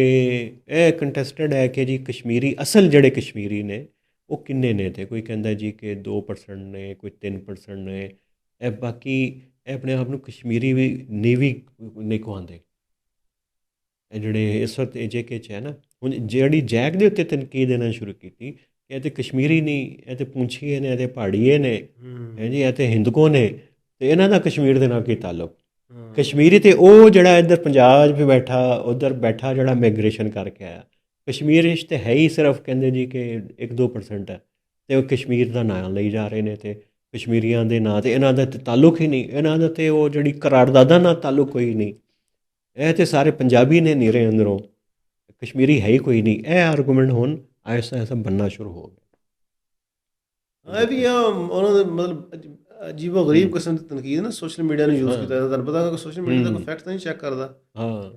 ਇਹ ਕੰਟੈਸਟਡ ਹੈ ਕਿ ਜੀ ਕਸ਼ਮੀਰੀ ਅਸਲ ਜਿਹੜੇ ਕਸ਼ਮੀਰੀ ਨੇ ਉਹ ਕਿੰਨੇ ਨੇ, ਤੇ ਕੋਈ ਕਹਿੰਦਾ ਜੀ ਕਿ 2% ਨੇ, ਕੋਈ 3% ਨੇ। ਇਹ ਬਾਕੀ ਇਹ ਆਪਣੇ ਆਪ ਨੂੰ ਕਸ਼ਮੀਰੀ ਵੀ ਨਹੀਂ ਕਹਾਉਂਦੇ। ਇਹ ਜਿਹੜੇ ਇਸ ਵਕਤ AJK 'ਚ ਹੈ ਨਾ, ਹੁਣ ਜਿਹੜੀ ਜੈਕ ਦੇ ਉੱਤੇ ਤਨਕੀਦ ਦੇਣਾ ਸ਼ੁਰੂ ਕੀਤੀ, ਇਹ ਤਾਂ ਕਸ਼ਮੀਰੀ ਨਹੀਂ, ਇਹ ਤਾਂ ਪੁੰਛੀਏ ਨੇ, ਇਹ ਤਾਂ ਪਹਾੜੀਏ ਨੇ, ਹੈ ਜੀ, ਇਹ ਤਾਂ ਹਿੰਦਕੋ ਨੇ, ਅਤੇ ਇਹਨਾਂ ਦਾ ਕਸ਼ਮੀਰ ਦੇ ਨਾਲ ਕੀ ਤਾਲੁਕ। ਕਸ਼ਮੀਰੀ ਤੇ ਉਹ ਜਿਹੜਾ ਇੱਧਰ ਪੰਜਾਬ 'ਚ ਬੈਠਾ, ਉੱਧਰ ਬੈਠਾ ਜਿਹੜਾ ਮਾਈਗ੍ਰੇਸ਼ਨ ਕਰਕੇ ਆਇਆ। ਕਸ਼ਮੀਰ ਵਿੱਚ ਤਾਂ ਹੈ ਹੀ ਸਿਰਫ ਕਹਿੰਦੇ ਜੀ ਕਿ 1-2% ਹੈ, ਅਤੇ ਉਹ ਕਸ਼ਮੀਰ ਦਾ ਨਾਂ ਲਈ ਜਾ ਰਹੇ ਨੇ, ਅਤੇ ਕਸ਼ਮੀਰੀਆਂ ਦੇ ਨਾਂ ਤੇ ਇਹਨਾਂ ਦਾ ਤਾਂ ਤਾਲੁਕ ਹੀ ਨਹੀਂ। ਇਹਨਾਂ ਦਾ ਤਾਂ ਉਹ ਜਿਹੜੀ ਕਰਾਰਦਾਦਾ ਨਾਲ ਤਾਲੁਕ ਕੋਈ ਨਹੀਂ। ਇਹ ਤਾਂ ਸਾਰੇ ਪੰਜਾਬੀ ਨੇ ਨੀਰੇ ਅੰਦਰੋਂ, ਕਸ਼ਮੀਰੀ ਹੈ ਹੀ ਕੋਈ ਨਹੀਂ। ਇਹ ਆਰਗੂਮੈਂਟ ਹੁਣ ਐਸਾ ਐਸਾ ਬਣਨਾ ਸ਼ੁਰੂ ਹੋ ਗਿਆ। ਇਹ ਵੀ ਆ ਉਹਨਾਂ ਦੇ ਮਤਲਬ ਅਜੀਬੋ ਗਰੀਬ ਕਿਸਮ ਦੀ ਤਨਕੀਦ ਨਾ ਸੋਸ਼ਲ ਮੀਡੀਆ ਨੂੰ ਯੂਜ਼ ਕੀਤਾ ਜਾਂਦਾ। ਤੁਹਾਨੂੰ ਪਤਾ ਸੋਸ਼ਲ ਮੀਡੀਆ ਦਾ ਕੋਈ ਫੈਕਟ ਤਾਂ ਨਹੀਂ ਚੈੱਕ ਕਰਦਾ।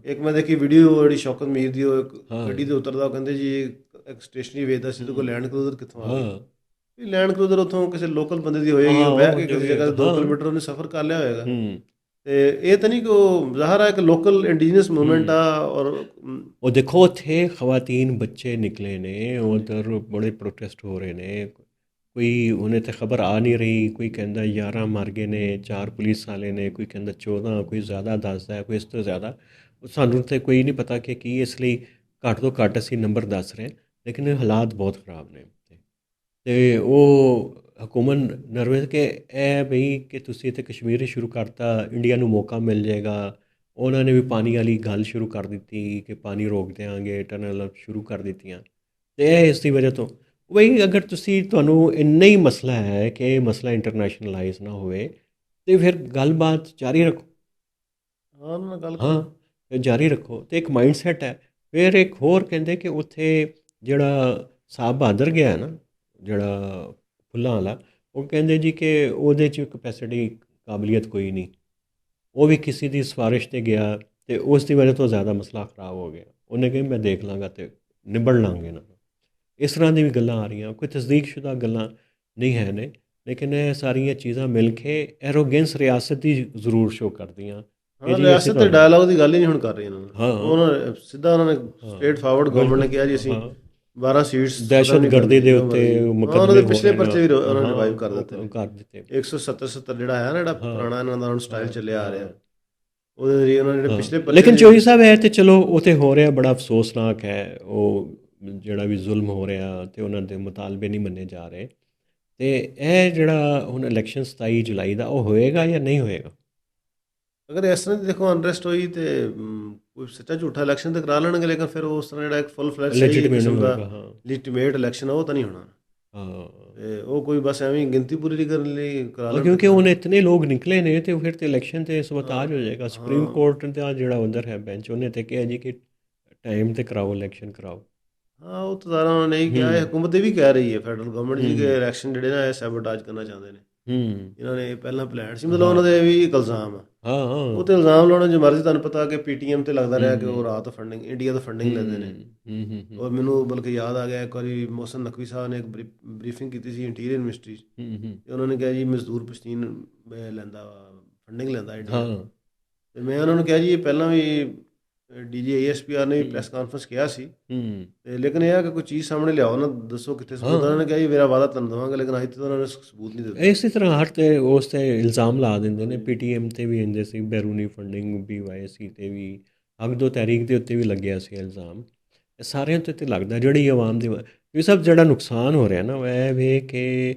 ਇੱਕ ਮੈਂ ਦੇਖੀ ਵੀਡੀਓ ਜਿਹੜੀ ਸ਼ੌਕਤ ਮੀਰ ਦੀ, ਉਹ ਇੱਕ ਗੱਡੀ ਦੇ ਉਤਰਦਾ, ਉਹ ਕਹਿੰਦੇ ਜੀ ਇੱਕ ਸਟੇਸ਼ਨਰੀ ਵੇਚਦਾ ਸੀ, ਉਹਦੇ ਕੋਲ ਲੈਂਡ ਕਰੂਜ਼ਰ ਕਿੱਥੋਂ ਆ ਗਈ। ਲੈਂਡ ਕਰੂਜ਼ਰ ਉੱਥੋਂ ਕਿਸੇ ਲੋਕਲ ਬੰਦੇ ਦੀ ਹੋਏਗੀ, ਉਹ ਬਹਿ ਕੇ ਕਿਸੇ ਜਗ੍ਹਾ 2 ਕਿਲੋਮੀਟਰ ਉਹਨੇ ਸਫ਼ਰ ਕਰ ਲਿਆ ਹੋਏਗਾ। ਅਤੇ ਇਹ ਤਾਂ ਨਹੀਂ ਕਿ ਉਹ ਜ਼ਾਹਰ ਹੈ ਇੱਕ ਲੋਕਲ ਇੰਡੀਜੀਨਸ ਮੂਵਮੈਂਟ ਆ। ਔਰ ਉਹ ਦੇਖੋ ਉੱਥੇ ਖਵਾਤੀਨ ਬੱਚੇ ਨਿਕਲੇ ਨੇ, ਉੱਧਰ ਬੜੇ ਪ੍ਰੋਟੈਸਟ ਹੋ ਰਹੇ ਨੇ, ਕੋਈ ਉਹਨੇ ਤਾਂ ਖਬਰ ਆ ਨਹੀਂ ਰਹੀ। ਕੋਈ ਕਹਿੰਦਾ 11 ਮਰ ਗਏ ਨੇ, 4 ਪੁਲਿਸ ਵਾਲੇ ਨੇ, ਕੋਈ ਕਹਿੰਦਾ 14, ਕੋਈ ਜ਼ਿਆਦਾ ਦੱਸਦਾ, ਕੋਈ ਇਸ ਤੋਂ ਜ਼ਿਆਦਾ। ਸਾਨੂੰ ਤਾਂ ਕੋਈ ਨਹੀਂ ਪਤਾ ਕਿ ਕੀ, ਇਸ ਲਈ ਘੱਟ ਤੋਂ ਘੱਟ ਅਸੀਂ ਨੰਬਰ ਦੱਸ ਰਹੇ, ਲੇਕਿਨ ਹਾਲਾਤ ਬਹੁਤ ਖਰਾਬ ਨੇ। ਅਤੇ ਉਹ ਹਕੂਮਤ ਨਰਵਸ ਕਿ ਇਹ ਬਈ ਕਿ ਤੁਸੀਂ ਇੱਥੇ ਕਸ਼ਮੀਰ ਸ਼ੁਰੂ ਕਰਤਾ, ਇੰਡੀਆ ਨੂੰ ਮੌਕਾ ਮਿਲ ਜਾਏਗਾ। ਉਹਨਾਂ ਨੇ ਵੀ ਪਾਣੀ ਵਾਲੀ ਗੱਲ ਸ਼ੁਰੂ ਕਰ ਦਿੱਤੀ ਕਿ ਪਾਣੀ ਰੋਕ ਦਿਆਂਗੇ, ਟਨਲ ਸ਼ੁਰੂ ਕਰ ਦਿੱਤੀਆਂ। ਅਤੇ ਇਹ ਇਸ ਦੀ ਵਜ੍ਹਾ ਤੋਂ ਬਈ ਅਗਰ ਤੁਹਾਨੂੰ ਇੰਨਾ ਹੀ ਮਸਲਾ ਹੈ ਕਿ ਇਹ ਮਸਲਾ ਇੰਟਰਨੈਸ਼ਨਲਾਈਜ਼ ਨਾ ਹੋਵੇ, ਅਤੇ ਫਿਰ ਗੱਲਬਾਤ ਜਾਰੀ ਰੱਖੋ। ਜਾਰੀ ਰੱਖੋ। ਅਤੇ ਇੱਕ ਮਾਈਂਡ ਸੈੱਟ ਹੈ। ਫਿਰ ਇੱਕ ਹੋਰ ਕਹਿੰਦੇ ਕਿ ਉੱਥੇ ਜਿਹੜਾ ਸਾਹਿਬ ਬਹਾਦਰ ਗਿਆ ਨਾ, ਜਿਹੜਾ ਫੁੱਲਾਂ ਵਾਲਾ, ਉਹ ਕਹਿੰਦੇ ਜੀ ਕਿ ਉਹਦੇ 'ਚ ਕਪੈਸਿਟੀ ਕਾਬਲੀਅਤ ਕੋਈ ਨਹੀਂ, ਉਹ ਵੀ ਕਿਸੇ ਦੀ ਸਿਫਾਰਿਸ਼ 'ਤੇ ਗਿਆ, ਅਤੇ ਉਸ ਦੀ ਵਜ੍ਹਾ ਤੋਂ ਜ਼ਿਆਦਾ ਮਸਲਾ ਖਰਾਬ ਹੋ ਗਿਆ। ਉਹਨੇ ਕਿਹਾ ਮੈਂ ਦੇਖ ਲਾਂਗਾ ਅਤੇ ਨਿਬੜ ਲਾਂਗੇ ਨਾ। ਇਸ ਤਰ੍ਹਾਂ ਦੀ ਵੀ ਗੱਲਾਂ ਆ ਰਹੀਆਂ, ਕੋਈ ਤਸਦੀਕਸ਼ੁਦਾ ਗੱਲਾਂ ਨਹੀਂ ਹੈ ਨੇ, ਲੇਕਿਨ ਇਹ ਸਾਰੀਆਂ ਚੀਜ਼ਾਂ ਮਿਲ ਕੇ ਐਰੋਗੈਂਸ ਰਿਆਸਤ ਦੀ ਜ਼ਰੂਰ ਸ਼ੋਅ ਕਰਦੀਆਂ। ਰਿਆਸਤ ਤੇ ਡਾਇਲਾਗ ਦੀ ਗੱਲ ਹੀ ਨਹੀਂ ਹੁਣ ਕਰ ਰਹੇ ਇਹਨਾਂ ਨੂੰ। ਉਹਨਾਂ ਸਿੱਧਾ ਉਹਨਾਂ ਨੇ ਸਟ੍ਰੇਟ ਫਾਰਵਰਡ ਗਵਰਨਮੈਂਟ ਨੇ ਕਿਹਾ ਜੀ ਅਸੀਂ 12 ਸੀਟਸ ਦਹਿਸ਼ਤਗਰਦੀ ਦੇ ਉੱਤੇ ਉਹਨਾਂ ਦੇ ਪਿਛਲੇ ਪਰਚੇ ਵੀ ਉਹਨਾਂ ਨੇ ਰਿਵਾਈਵ ਕਰ ਦਿੱਤੇ। 170 ਜਿਹੜਾ ਹੈ ਨਾ, ਜਿਹੜਾ ਪੁਰਾਣਾ ਇਹਨਾਂ ਦਾ ਹੁਣ ਸਟਾਈਲ ਚੱਲਿਆ ਆ ਰਿਹਾ, ਉਹਦੇ ਜ਼ਰੀਏ ਉਹਨਾਂ ਨੇ ਜਿਹੜੇ ਪਿਛਲੇ ਪਰਚੇ। ਲੇਕਿਨ ਚੋਈ ਸਾਹਿਬ ਹੈ ਤੇ ਚਲੋ ਉਹ ਤੇ ਹੋ ਰਿਹਾ, ਬੜਾ ਅਫਸੋਸਨਾਕ ਹੈ ਉਹ ਜਿਹੜਾ ਵੀ ਜ਼ੁਲਮ ਹੋ ਰਿਹਾ, ਅਤੇ ਉਹਨਾਂ ਦੇ ਮੁਤਾਲਬੇ ਨਹੀਂ ਮੰਨੇ ਜਾ ਰਹੇ। ਅਤੇ ਇਹ ਜਿਹੜਾ ਹੁਣ ਇਲੈਕਸ਼ਨ 27 ਜੁਲਾਈ ਦਾ ਉਹ ਹੋਏਗਾ ਜਾਂ ਨਹੀਂ ਹੋਏਗਾ? ਅਗਰ ਇਸ ਤਰ੍ਹਾਂ ਦੀ ਦੇਖੋ ਅਨਰੈਸਟ ਹੋਈ ਅਤੇ ਕੋਈ ਸੱਚਾ ਝੂਠਾ ਇਲੈਕਸ਼ਨ ਤਾਂ ਕਰਾ ਲੈਣਗੇ, ਲੇਕਿਨ ਫਿਰ ਉਸ ਤਰ੍ਹਾਂ ਜਿਹੜਾ ਇੱਕ ਫੁੱਲ ਫਲੈਸ਼ ਲੈਜੀਟੀਮੇਟ ਇਲੈਕਸ਼ਨ ਆ, ਉਹ ਤਾਂ ਨਹੀਂ ਹੋਣਾ। ਅਤੇ ਉਹ ਕੋਈ ਬਸ ਐਵੇਂ ਗਿਣਤੀ ਪੂਰੀ ਕਰਨ ਲਈ ਕਰਾ ਲੈਣ, ਕਿਉਂਕਿ ਹੁਣ ਇਤਨੇ ਲੋਕ ਨਿਕਲੇ ਨੇ, ਅਤੇ ਫਿਰ ਤਾਂ ਇਲੈਕਸ਼ਨ 'ਤੇ ਸਬਤਾਜ ਹੋ ਜਾਏਗਾ। ਸੁਪਰੀਮ ਕੋਰਟ ਦਾ ਜਿਹੜਾ ਅੰਦਰ ਹੈ ਬੈਂਚ, ਉਹਨੇ ਤਾਂ ਕਿਹਾ ਜੀ ਕਿ ਟਾਈਮ 'ਤੇ ਕਰਾਓ, ਇਲੈਕਸ਼ਨ ਕਰਾਓ। ਹਾਂ, ਉਹ ਤਾਂ ਸਾਰਾ ਉਹਨਾਂ ਨੇ ਨਹੀਂ ਕਿਹਾ। ਇਹ ਹਕੂਮਤ ਇਹ ਵੀ ਕਹਿ ਰਹੀ ਹੈ, ਫੈਡਰਲ ਗਵਰਨਮੈਂਟ ਜੀ, ਕਿ ਇਲੈਕਸ਼ਨ ਜਿਹੜੇ ਨਾ ਇਹ ਸੈਬੋਟਾਜ ਕਰਨਾ ਚਾਹੁੰਦੇ ਨੇ। ਇਹਨਾਂ ਨੇ ਪਹਿਲਾਂ ਪਲਾਨ ਸੀ, ਮਤਲਬ ਉਹਨਾਂ ਦੇ ਵੀ ਇੱਕ ਇਲਜ਼ਾਮ ਆ। ਉਹ ਤਾਂ ਇਲਜ਼ਾਮ ਲਾਉਣਾ ਜੋ ਮਰਜ਼ੀ। ਤੁਹਾਨੂੰ ਪਤਾ ਕਿ PTM 'ਤੇ ਲੱਗਦਾ ਰਿਹਾ ਕਿ ਉਹ ਰਾਤ ਫੰਡਿੰਗ, ਇੰਡੀਆ ਤੋਂ ਫੰਡਿੰਗ ਲੈਂਦੇ ਨੇ। ਔਰ ਮੈਨੂੰ ਬਲਕਿ ਯਾਦ ਆ ਗਿਆ, ਇੱਕ ਵਾਰੀ ਮੋਹਸਨ ਨਕਵੀ ਸਾਹਿਬ ਨੇ ਇੱਕ ਬਰੀਫਿੰਗ ਕੀਤੀ ਸੀ ਇੰਟੀਰੀਅਰ ਮਿਨਿਸਟਰੀ 'ਚ, ਅਤੇ ਉਹਨਾਂ ਨੇ ਕਿਹਾ ਜੀ ਮਜ਼ਦੂਰ ਪਸ਼ਤੀਨ ਲੈਂਦਾ ਵਾ, ਫੰਡਿੰਗ ਲੈਂਦਾ ਇੰਡੀਆ। ਅਤੇ ਮੈਂ ਉਹਨਾਂ ਨੂੰ ਕਿਹਾ ਜੀ ਇਹ ਪਹਿਲਾਂ ਵੀ ਡੀਜੀ ASPR ਨੇ ਵੀ ਪ੍ਰੈਸ ਕਾਨਫਰੰਸ ਕਿਹਾ ਸੀ, ਹੂੰ ਤੇ ਲੇਕਿਨ ਇਹ ਆ ਕਿ ਕੋਈ ਚੀਜ਼ ਸਾਹਮਣੇ ਲਿਆਓ ਨਾ, ਦੱਸੋ ਕਿੱਥੇ ਸਬੂਤ। ਉਹਨਾਂ ਨੇ ਕਿਹਾ ਜੀ ਮੇਰਾ ਵਾਅਦਾ ਤੁਹਾਨੂੰ ਦੇਵਾਂਗੇ, ਲੇਕਿਨ ਅਜੇ ਤੱਕ ਉਹਨਾਂ ਨੇ ਸਬੂਤ ਨਹੀਂ ਦਿੱਤਾ। ਇਸੇ ਤਰ੍ਹਾਂ ਹਰ ਤੇ ਉਸ 'ਤੇ ਇਲਜ਼ਾਮ ਲਾ ਦਿੰਦੇ ਨੇ, PTM 'ਤੇ ਵੀ ਹੁੰਦੇ ਸੀ, ਬੈਰੂਨੀ ਫੰਡਿੰਗ, BYC 'ਤੇ ਵੀ, ਹੱਕ 2 ਤਾਰੀਖ ਦੇ ਉੱਤੇ ਵੀ ਲੱਗਿਆ ਸੀ ਇਲਜ਼ਾਮ। ਇਹ ਸਾਰਿਆਂ 'ਤੇ ਲੱਗਦਾ ਜਿਹੜੀ ਆਵਾਮ ਦੀ ਇਹ ਸਭ ਜਿਹੜਾ ਨੁਕਸਾਨ ਹੋ ਰਿਹਾ ਨਾ, ਉਹ ਇਹ ਵੇ ਕਿ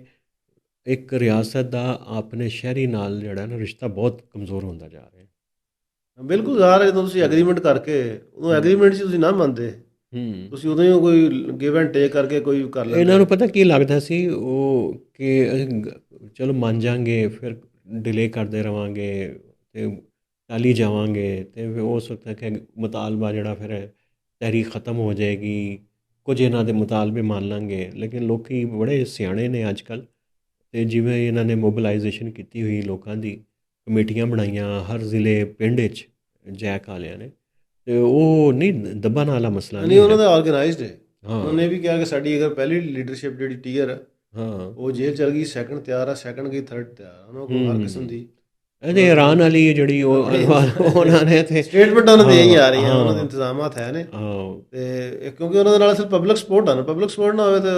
ਇੱਕ ਰਿਆਸਤ ਦਾ ਆਪਣੇ ਸ਼ਹਿਰੀ ਨਾਲ ਜਿਹੜਾ ਨਾ ਰਿਸ਼ਤਾ ਬਹੁਤ ਕਮਜ਼ੋਰ ਹੁੰਦਾ ਜਾ ਰਿਹਾ। ਬਿਲਕੁਲ ਯਾਰ, ਜਦੋਂ ਤੁਸੀਂ ਐਗਰੀਮੈਂਟ ਕਰਕੇ ਉਦੋਂ ਐਗਰੀਮੈਂਟ 'ਚ ਤੁਸੀਂ ਨਾ ਮੰਨਦੇ, ਤੁਸੀਂ ਉਦੋਂ ਹੀ ਕੋਈ ਗਿਵ ਐਂਡ ਟੇਕ ਕਰਕੇ ਕੋਈ ਕਰ ਲੈਂਦੇ। ਇਹਨਾਂ ਨੂੰ ਪਤਾ ਕੀ ਲੱਗਦਾ ਸੀ ਉਹ ਕਿ ਅਸੀਂ ਚਲੋ ਮੰਨ ਜਾਵਾਂਗੇ, ਫਿਰ ਡਿਲੇ ਕਰਦੇ ਰਹਾਂਗੇ ਅਤੇ ਟਾਲੀ ਜਾਵਾਂਗੇ, ਅਤੇ ਹੋ ਸਕਦਾ ਕਿ ਮੁਤਾਲਬਾ ਜਿਹੜਾ ਫਿਰ ਤਹਿਰੀਕ ਖ਼ਤਮ ਹੋ ਜਾਏਗੀ, ਕੁਝ ਇਹਨਾਂ ਦੇ ਮੁਤਾਲਬੇ ਮੰਨ ਲਾਂਗੇ। ਲੇਕਿਨ ਲੋਕ ਬੜੇ ਸਿਆਣੇ ਨੇ ਅੱਜ ਕੱਲ੍ਹ, ਅਤੇ ਜਿਵੇਂ ਇਹਨਾਂ ਨੇ ਮੋਬਿਲਾਈਜੇਸ਼ਨ ਕੀਤੀ ਹੋਈ ਲੋਕਾਂ ਦੀ, ਕਮੇਟੀਆਂ ਬਣਾਈਆਂ ਹਰ ਜ਼ਿਲ੍ਹੇ ਪਿੰਡ 'ਚ ਜੈਕ ਵਾਲਿਆਂ ਨੇ, ਅਤੇ ਉਹ ਨਹੀਂ ਦਬਣ ਵਾਲਾ ਮਸਲਾ ਨਹੀਂ, ਉਹਨਾਂ ਦਾ ਆਰਗੇਨਾਈਜ਼ਡ ਹੈ। ਹਾਂ, ਉਹਨਾਂ ਨੇ ਵੀ ਕਿਹਾ ਕਿ ਸਾਡੀ ਅਗਰ ਪਹਿਲੀ ਲੀਡਰਸ਼ਿਪ ਜਿਹੜੀ ਟੀਅਰ ਆ, ਹਾਂ, ਉਹ ਜੇਲ੍ਹ ਚਲ ਗਈ, ਸੈਕੰਡ ਤਿਆਰ ਆ, ਸੈਕੰਡ ਗਈ, ਥਰਡ ਤਿਆਰ ਆ, ਉਹਨਾਂ ਕੋਲ ਹਰ ਕਿਸਮ ਦੀ। ਇਹਦੇ ਇਰਾਨ ਵਾਲੀ ਜਿਹੜੀ ਉਹਨਾਂ ਨੇ ਇੱਥੇ ਸਟੇਟਮੈਂਟ ਉਹਨਾਂ ਦੀ ਇਹੀ ਆ ਰਹੀ ਆ, ਉਹਨਾਂ ਦੇ ਇੰਤਜ਼ਾਮਾਤ ਹੈ ਨੇ। ਤੇ ਕਿਉਂਕਿ ਉਹਨਾਂ ਦੇ ਨਾਲ ਸਿਰਫ ਪਬਲਿਕ ਸਪੋਰਟ ਆ ਨਾ, ਪਬਲਿਕ ਸਪੋਰਟ ਨਾ ਹੋਵੇ ਤਾਂ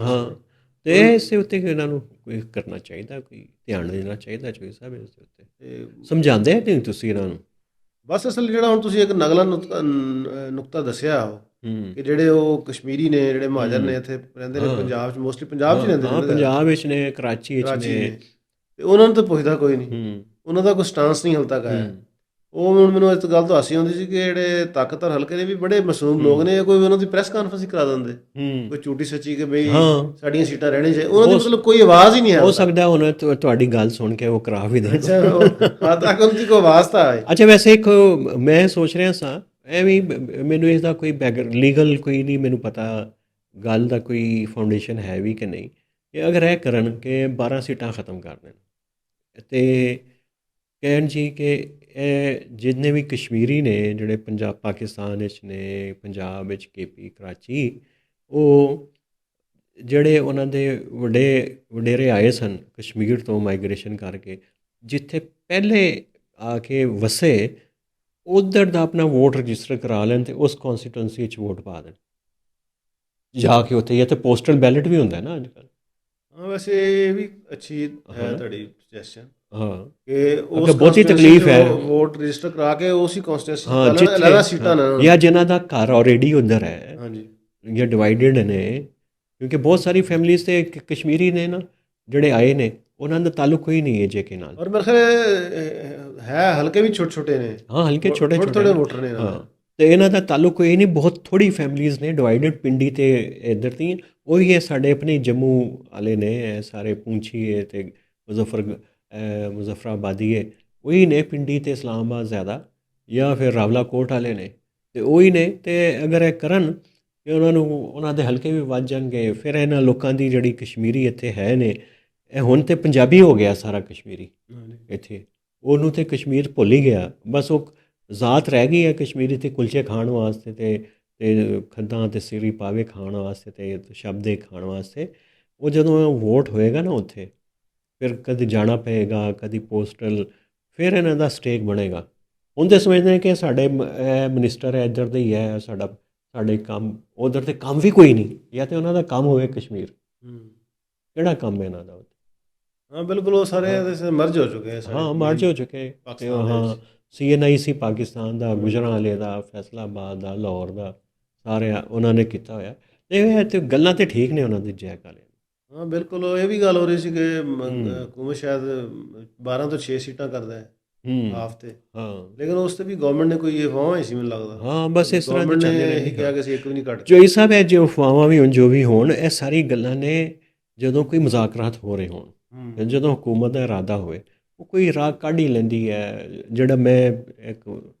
ਹਾਂ, ਤੇ ਇਸੇ ਉੱਤੇ ਇਹਨਾਂ ਨੂੰ ਕੋਈ ਕਰਨਾ ਚਾਹੀਦਾ, ਕੋਈ ਧਿਆਨ ਦੇਣਾ ਚਾਹੀਦਾ ਚੋਈ ਸਾਹਿਬ ਇਸ ਦੇ ਉੱਤੇ। ਸਮਝਾਉਂਦੇ ਨਹੀਂ ਤੁਸੀਂ ਇਹਨਾਂ ਨੂੰ? ਬਸ ਅਸਲ ਜਿਹੜਾ ਹੁਣ ਤੁਸੀਂ ਇੱਕ ਨਗਲਾ ਨੁਕਤਾ ਦੱਸਿਆ, ਉਹ ਕਿ ਜਿਹੜੇ ਉਹ ਕਸ਼ਮੀਰੀ ਨੇ, ਜਿਹੜੇ ਮਹਾਜਰ ਨੇ, ਇੱਥੇ ਰਹਿੰਦੇ ਨੇ ਪੰਜਾਬ 'ਚ, ਮੋਸਟਲੀ ਪੰਜਾਬ 'ਚ ਰਹਿੰਦੇ ਨੇ, ਪੰਜਾਬ ਵਿੱਚ ਨੇ, ਕਰਾਚੀ ਵਿੱਚ ਨੇ, ਤੇ ਉਹਨਾਂ ਨੂੰ ਤਾਂ ਪੁੱਛਦਾ ਕੋਈ ਨਹੀਂ, ਉਹਨਾਂ ਦਾ ਕੋਈ ਸਟਾਂਸ ਨਹੀਂ ਹਾਲੇ ਤੱਕ ਆਇਆ। ਉਹ ਹੁਣ ਮੈਨੂੰ ਇਸ ਗੱਲ ਤੋਂ ਹਾਸੀ ਆਉਂਦੀ ਸੀ ਕਿ ਜਿਹੜੇ ਤਾਕਤਵਰ ਹਲਕੇ ਨੇ ਵੀ ਬੜੇ ਮਾਸੂਮ ਲੋਕ ਨੇ, ਕੋਈ ਉਹਨਾਂ ਦੀ ਪ੍ਰੈਸ ਕਾਨਫਰੰਸ ਹੀ ਕਰਾ ਦਿੰਦੇ, ਕੋਈ ਝੂਠੀ ਸੱਚੀ ਕਿ ਬਈ ਸਾਡੀਆਂ ਸੀਟਾਂ ਰਹਿਣੀਆਂ ਚਾਹੀਦੀਆਂ, ਉਹਨਾਂ ਦੀ ਮਤਲਬ ਕੋਈ ਆਵਾਜ਼ ਹੀ ਨਹੀਂ ਹੈ। ਹੋ ਸਕਦਾ ਹੁਣ ਤੁਹਾਡੀ ਗੱਲ ਸੁਣ ਕੇ ਉਹ ਕਰਾ ਵੀ ਦੇਣ। ਅੱਛਾ, ਤੱਕ ਉਹਨਾਂ ਦੀ ਕੋਈ ਆਵਾਜ਼ ਤਾਂ ਆਏ। ਅੱਛਾ, ਵੈਸੇ ਇੱਕ ਮੈਂ ਸੋਚ ਰਿਹਾ ਸਾਂ, ਐਵੇਂ ਮੈਨੂੰ ਇਸ ਦਾ ਕੋਈ ਲੀਗਲ ਕੋਈ ਨਹੀਂ ਮੈਨੂੰ ਪਤਾ, ਗੱਲ ਦਾ ਕੋਈ ਫਾਊਂਡੇਸ਼ਨ ਹੈ ਵੀ ਕਿ ਨਹੀਂ, ਕਿ ਅਗਰ ਇਹ ਕਰਨ ਕਿ 12 ਸੀਟਾਂ ਖ਼ਤਮ ਕਰ ਦੇਣ ਅਤੇ ਕਹਿਣ ਜੀ ਕਿ ਇਹ ਜਿੰਨੇ ਵੀ ਕਸ਼ਮੀਰੀ ਨੇ ਜਿਹੜੇ ਪਾਕਿਸਤਾਨ ਵਿੱਚ ਨੇ, ਪੰਜਾਬ ਵਿੱਚ, KP, ਕਰਾਚੀ, ਉਹ ਜਿਹੜੇ ਉਹਨਾਂ ਦੇ ਵਡੇਰੇ ਆਏ ਸਨ ਕਸ਼ਮੀਰ ਤੋਂ ਮਾਈਗ੍ਰੇਸ਼ਨ ਕਰਕੇ, ਜਿੱਥੇ ਪਹਿਲੇ ਆ ਕੇ ਵਸੇ, ਉੱਧਰ ਦਾ ਆਪਣਾ ਵੋਟ ਰਜਿਸਟਰ ਕਰਾ ਲੈਣ ਅਤੇ ਉਸ ਕੌਂਸਟੀਟੂਐਂਸੀ 'ਚ ਵੋਟ ਪਾ ਦੇਣ ਜਾ ਕੇ ਉੱਥੇ, ਜਾਂ ਤਾਂ ਪੋਸਟਲ ਬੈਲਟ ਵੀ ਹੁੰਦਾ ਨਾ ਅੱਜ ਕੱਲ੍ਹ। ਹਾਂ, ਵੈਸੇ ਇਹ ਵੀ ਅੱਛੀ ਹੈ ਤੁਹਾਡੀ ਸੁਜੈਸ਼ਨ। ਹਾਂ, ਕਿ ਉਸ ਬਹੁਤੀ ਤਕਲੀਫ ਹੈ ਵੋਟ ਰਜਿਸਟਰ ਕਰਾ ਕੇ ਉਸੇ ਕੌਂਸਟੀਟੂਐਂਸੀ ਸੀਟਾਂ ਨਾਲ, ਜਾਂ ਜਿਨ੍ਹਾਂ ਦਾ ਘਰ ਆਲਰੇਡੀ ਉੱਧਰ ਹੈ, ਹਾਂਜੀ, ਜਾਂ ਡਿਵਾਈਡਡ ਨੇ, ਕਿਉਂਕਿ ਬਹੁਤ ਸਾਰੀ ਫੈਮਲੀਜ਼ ਤੇ ਕਸ਼ਮੀਰੀ ਨੇ ਨਾ ਜਿਹੜੇ ਆਏ ਨੇ, ਉਹਨਾਂ ਦਾ ਤਾਲੁਕ ਕੋਈ ਨਹੀਂ ਹੈ JK ਨਾਲ। ਔਰ ਮੇਰੇ ਖਿਆਲ ਹੈ ਹਲਕੇ ਵੀ ਛੋਟੇ ਛੋਟੇ ਨੇ। ਹਾਂ, ਹਲਕੇ ਛੋਟੇ ਵੋਟਰ ਨੇ। ਹਾਂ, ਤੇ ਇਹਨਾਂ ਦਾ ਤਾਲੁਕ ਕੋਈ ਨਹੀਂ, ਬਹੁਤ ਥੋੜੀ ਫੈਮਲੀਜ਼ ਨੇ ਡਿਵਾਈਡਡ, ਪਿੰਡੀ ਤੇ ਇੱਧਰ ਦੀਆਂ। ਉਹੀ ਹੈ ਸਾਡੇ ਆਪਣੇ ਜੰਮੂ ਵਾਲੇ ਨੇ, ਇਹ ਸਾਰੇ ਪੂੰਛੀ ਹੈ ਅਤੇ ਮੁਜ਼ੱਫਰਾਬਾਦੀ ਹੈ, ਉਹੀ ਨੇ, ਪਿੰਡੀ ਅਤੇ ਇਸਲਾਮਾਬਾਦ ਜ਼ਿਆਦਾ, ਜਾਂ ਫਿਰ ਰਾਵਲਾਕੋਟ ਵਾਲੇ ਨੇ, ਅਤੇ ਉਹੀ ਨੇ। ਅਤੇ ਅਗਰ ਇਹ ਕਰਨ ਕਿ ਉਹਨਾਂ ਨੂੰ ਉਹਨਾਂ ਦੇ ਹਲਕੇ ਵੀ ਵੱਧ ਜਾਣਗੇ, ਫਿਰ ਇਹਨਾਂ ਲੋਕਾਂ ਦੀ ਜਿਹੜੀ ਕਸ਼ਮੀਰੀ ਇੱਥੇ ਹੈ ਨੇ, ਇਹ ਹੁਣ ਤਾਂ ਪੰਜਾਬੀ ਹੋ ਗਿਆ ਸਾਰਾ ਕਸ਼ਮੀਰੀ ਇੱਥੇ, ਉਹਨੂੰ ਤਾਂ ਕਸ਼ਮੀਰ ਭੁੱਲ ਹੀ ਗਿਆ, ਬਸ ਉਹ ਜ਼ਾਤ ਰਹਿ ਗਈ ਹੈ ਕਸ਼ਮੀਰੀ, ਅਤੇ ਕੁਲਚੇ ਖਾਣ ਵਾਸਤੇ ਅਤੇ ਖੱਦਾਂ ਅਤੇ ਸਿਰੀ ਪਾਵੇ ਖਾਣ ਵਾਸਤੇ ਅਤੇ ਸ਼ਬਦੇ ਖਾਣ ਵਾਸਤੇ। ਉਹ ਜਦੋਂ ਵੋਟ ਹੋਏਗਾ ਨਾ ਉੱਥੇ, ਫਿਰ ਕਦੇ ਜਾਣਾ ਪਏਗਾ, ਕਦੀ ਪੋਸਟਲ, ਫਿਰ ਇਹਨਾਂ ਦਾ ਸਟੇਕ ਬਣੇਗਾ। ਹੁਣ ਤਾਂ ਸਮਝਦੇ ਕਿ ਸਾਡੇ ਮਿਨਿਸਟਰ ਹੈ ਇੱਧਰ ਦੇ ਹੀ ਹੈ, ਸਾਡੇ ਕੰਮ, ਉੱਧਰ ਤੇ ਕੰਮ ਵੀ ਕੋਈ ਨਹੀਂ, ਜਾਂ ਤਾਂ ਉਹਨਾਂ ਦਾ ਕੰਮ ਹੋਵੇ ਕਸ਼ਮੀਰ, ਕਿਹੜਾ ਕੰਮ ਹੈ ਇਹਨਾਂ ਦਾ? ਹਾਂ ਬਿਲਕੁਲ, ਉਹ ਸਾਰੇ ਮਰਜ ਹੋ ਚੁੱਕੇ। ਹਾਂ, ਮਰਜ ਹੋ ਚੁੱਕੇ। ਅਤੇ ਹਾਂ, CNIC ਪਾਕਿਸਤਾਨ ਦਾ, ਗੁਜਰਾਂਵਾਲੇ ਦਾ, ਫੈਸਲਾਬਾਦ ਦਾ, ਲਾਹੌਰ ਦਾ, ਸਾਰੇ ਉਹਨਾਂ ਨੇ ਕੀਤਾ ਹੋਇਆ। ਅਤੇ ਗੱਲਾਂ ਤਾਂ ਠੀਕ ਨੇ ਉਹਨਾਂ ਦੀ ਜੈਕ ਵਾਲੇ। ਹਾਂ ਬਿਲਕੁਲ, ਇਹ ਵੀ ਗੱਲ ਹੋ ਰਹੀ ਸੀ ਕਿ ਹਕੂਮਤ ਸ਼ਾਇਦ 12 ਤੋਂ 6 ਸੀਟਾਂ ਕਰਦਾ ਹੈ ਹਾਫ ਤੇ। ਹਾਂ, ਲੇਕਿਨ ਉਸ 'ਤੇ ਵੀ ਗਵਰਨਮੈਂਟ ਨੇ ਕੋਈ ਅਫਵਾਹਾਂ ਹੀ ਸੀ ਮੈਨੂੰ ਲੱਗਦਾ। ਹਾਂ, ਬਸ ਇਸ ਤਰ੍ਹਾਂ ਗਵਰਨਮੈਂਟ ਨੇ ਇਹੀ ਕਿਹਾ ਕਿ ਅਸੀਂ ਇੱਕ ਵੀ ਨਹੀਂ ਘੱਟ। ਚੋਈ ਸਾਹਿਬ, ਇਹ ਜੋ ਅਫਵਾਹਾਂ ਵੀ ਹੋਣ, ਜੋ ਵੀ ਹੋਣ, ਇਹ ਸਾਰੀ ਗੱਲਾਂ ਨੇ ਜਦੋਂ ਕੋਈ ਮੁਜ਼ਾਕਰਾਤ ਹੋ ਰਹੇ ਹੋਣ, ਜਦੋਂ ਹਕੂਮਤ ਦਾ ਇਰਾਦਾ ਹੋਵੇ, ਉਹ ਕੋਈ ਰਾਹ ਕੱਢ ਹੀ ਲੈਂਦੀ ਹੈ। ਜਿਹੜਾ ਮੈਂ ਇੱਕ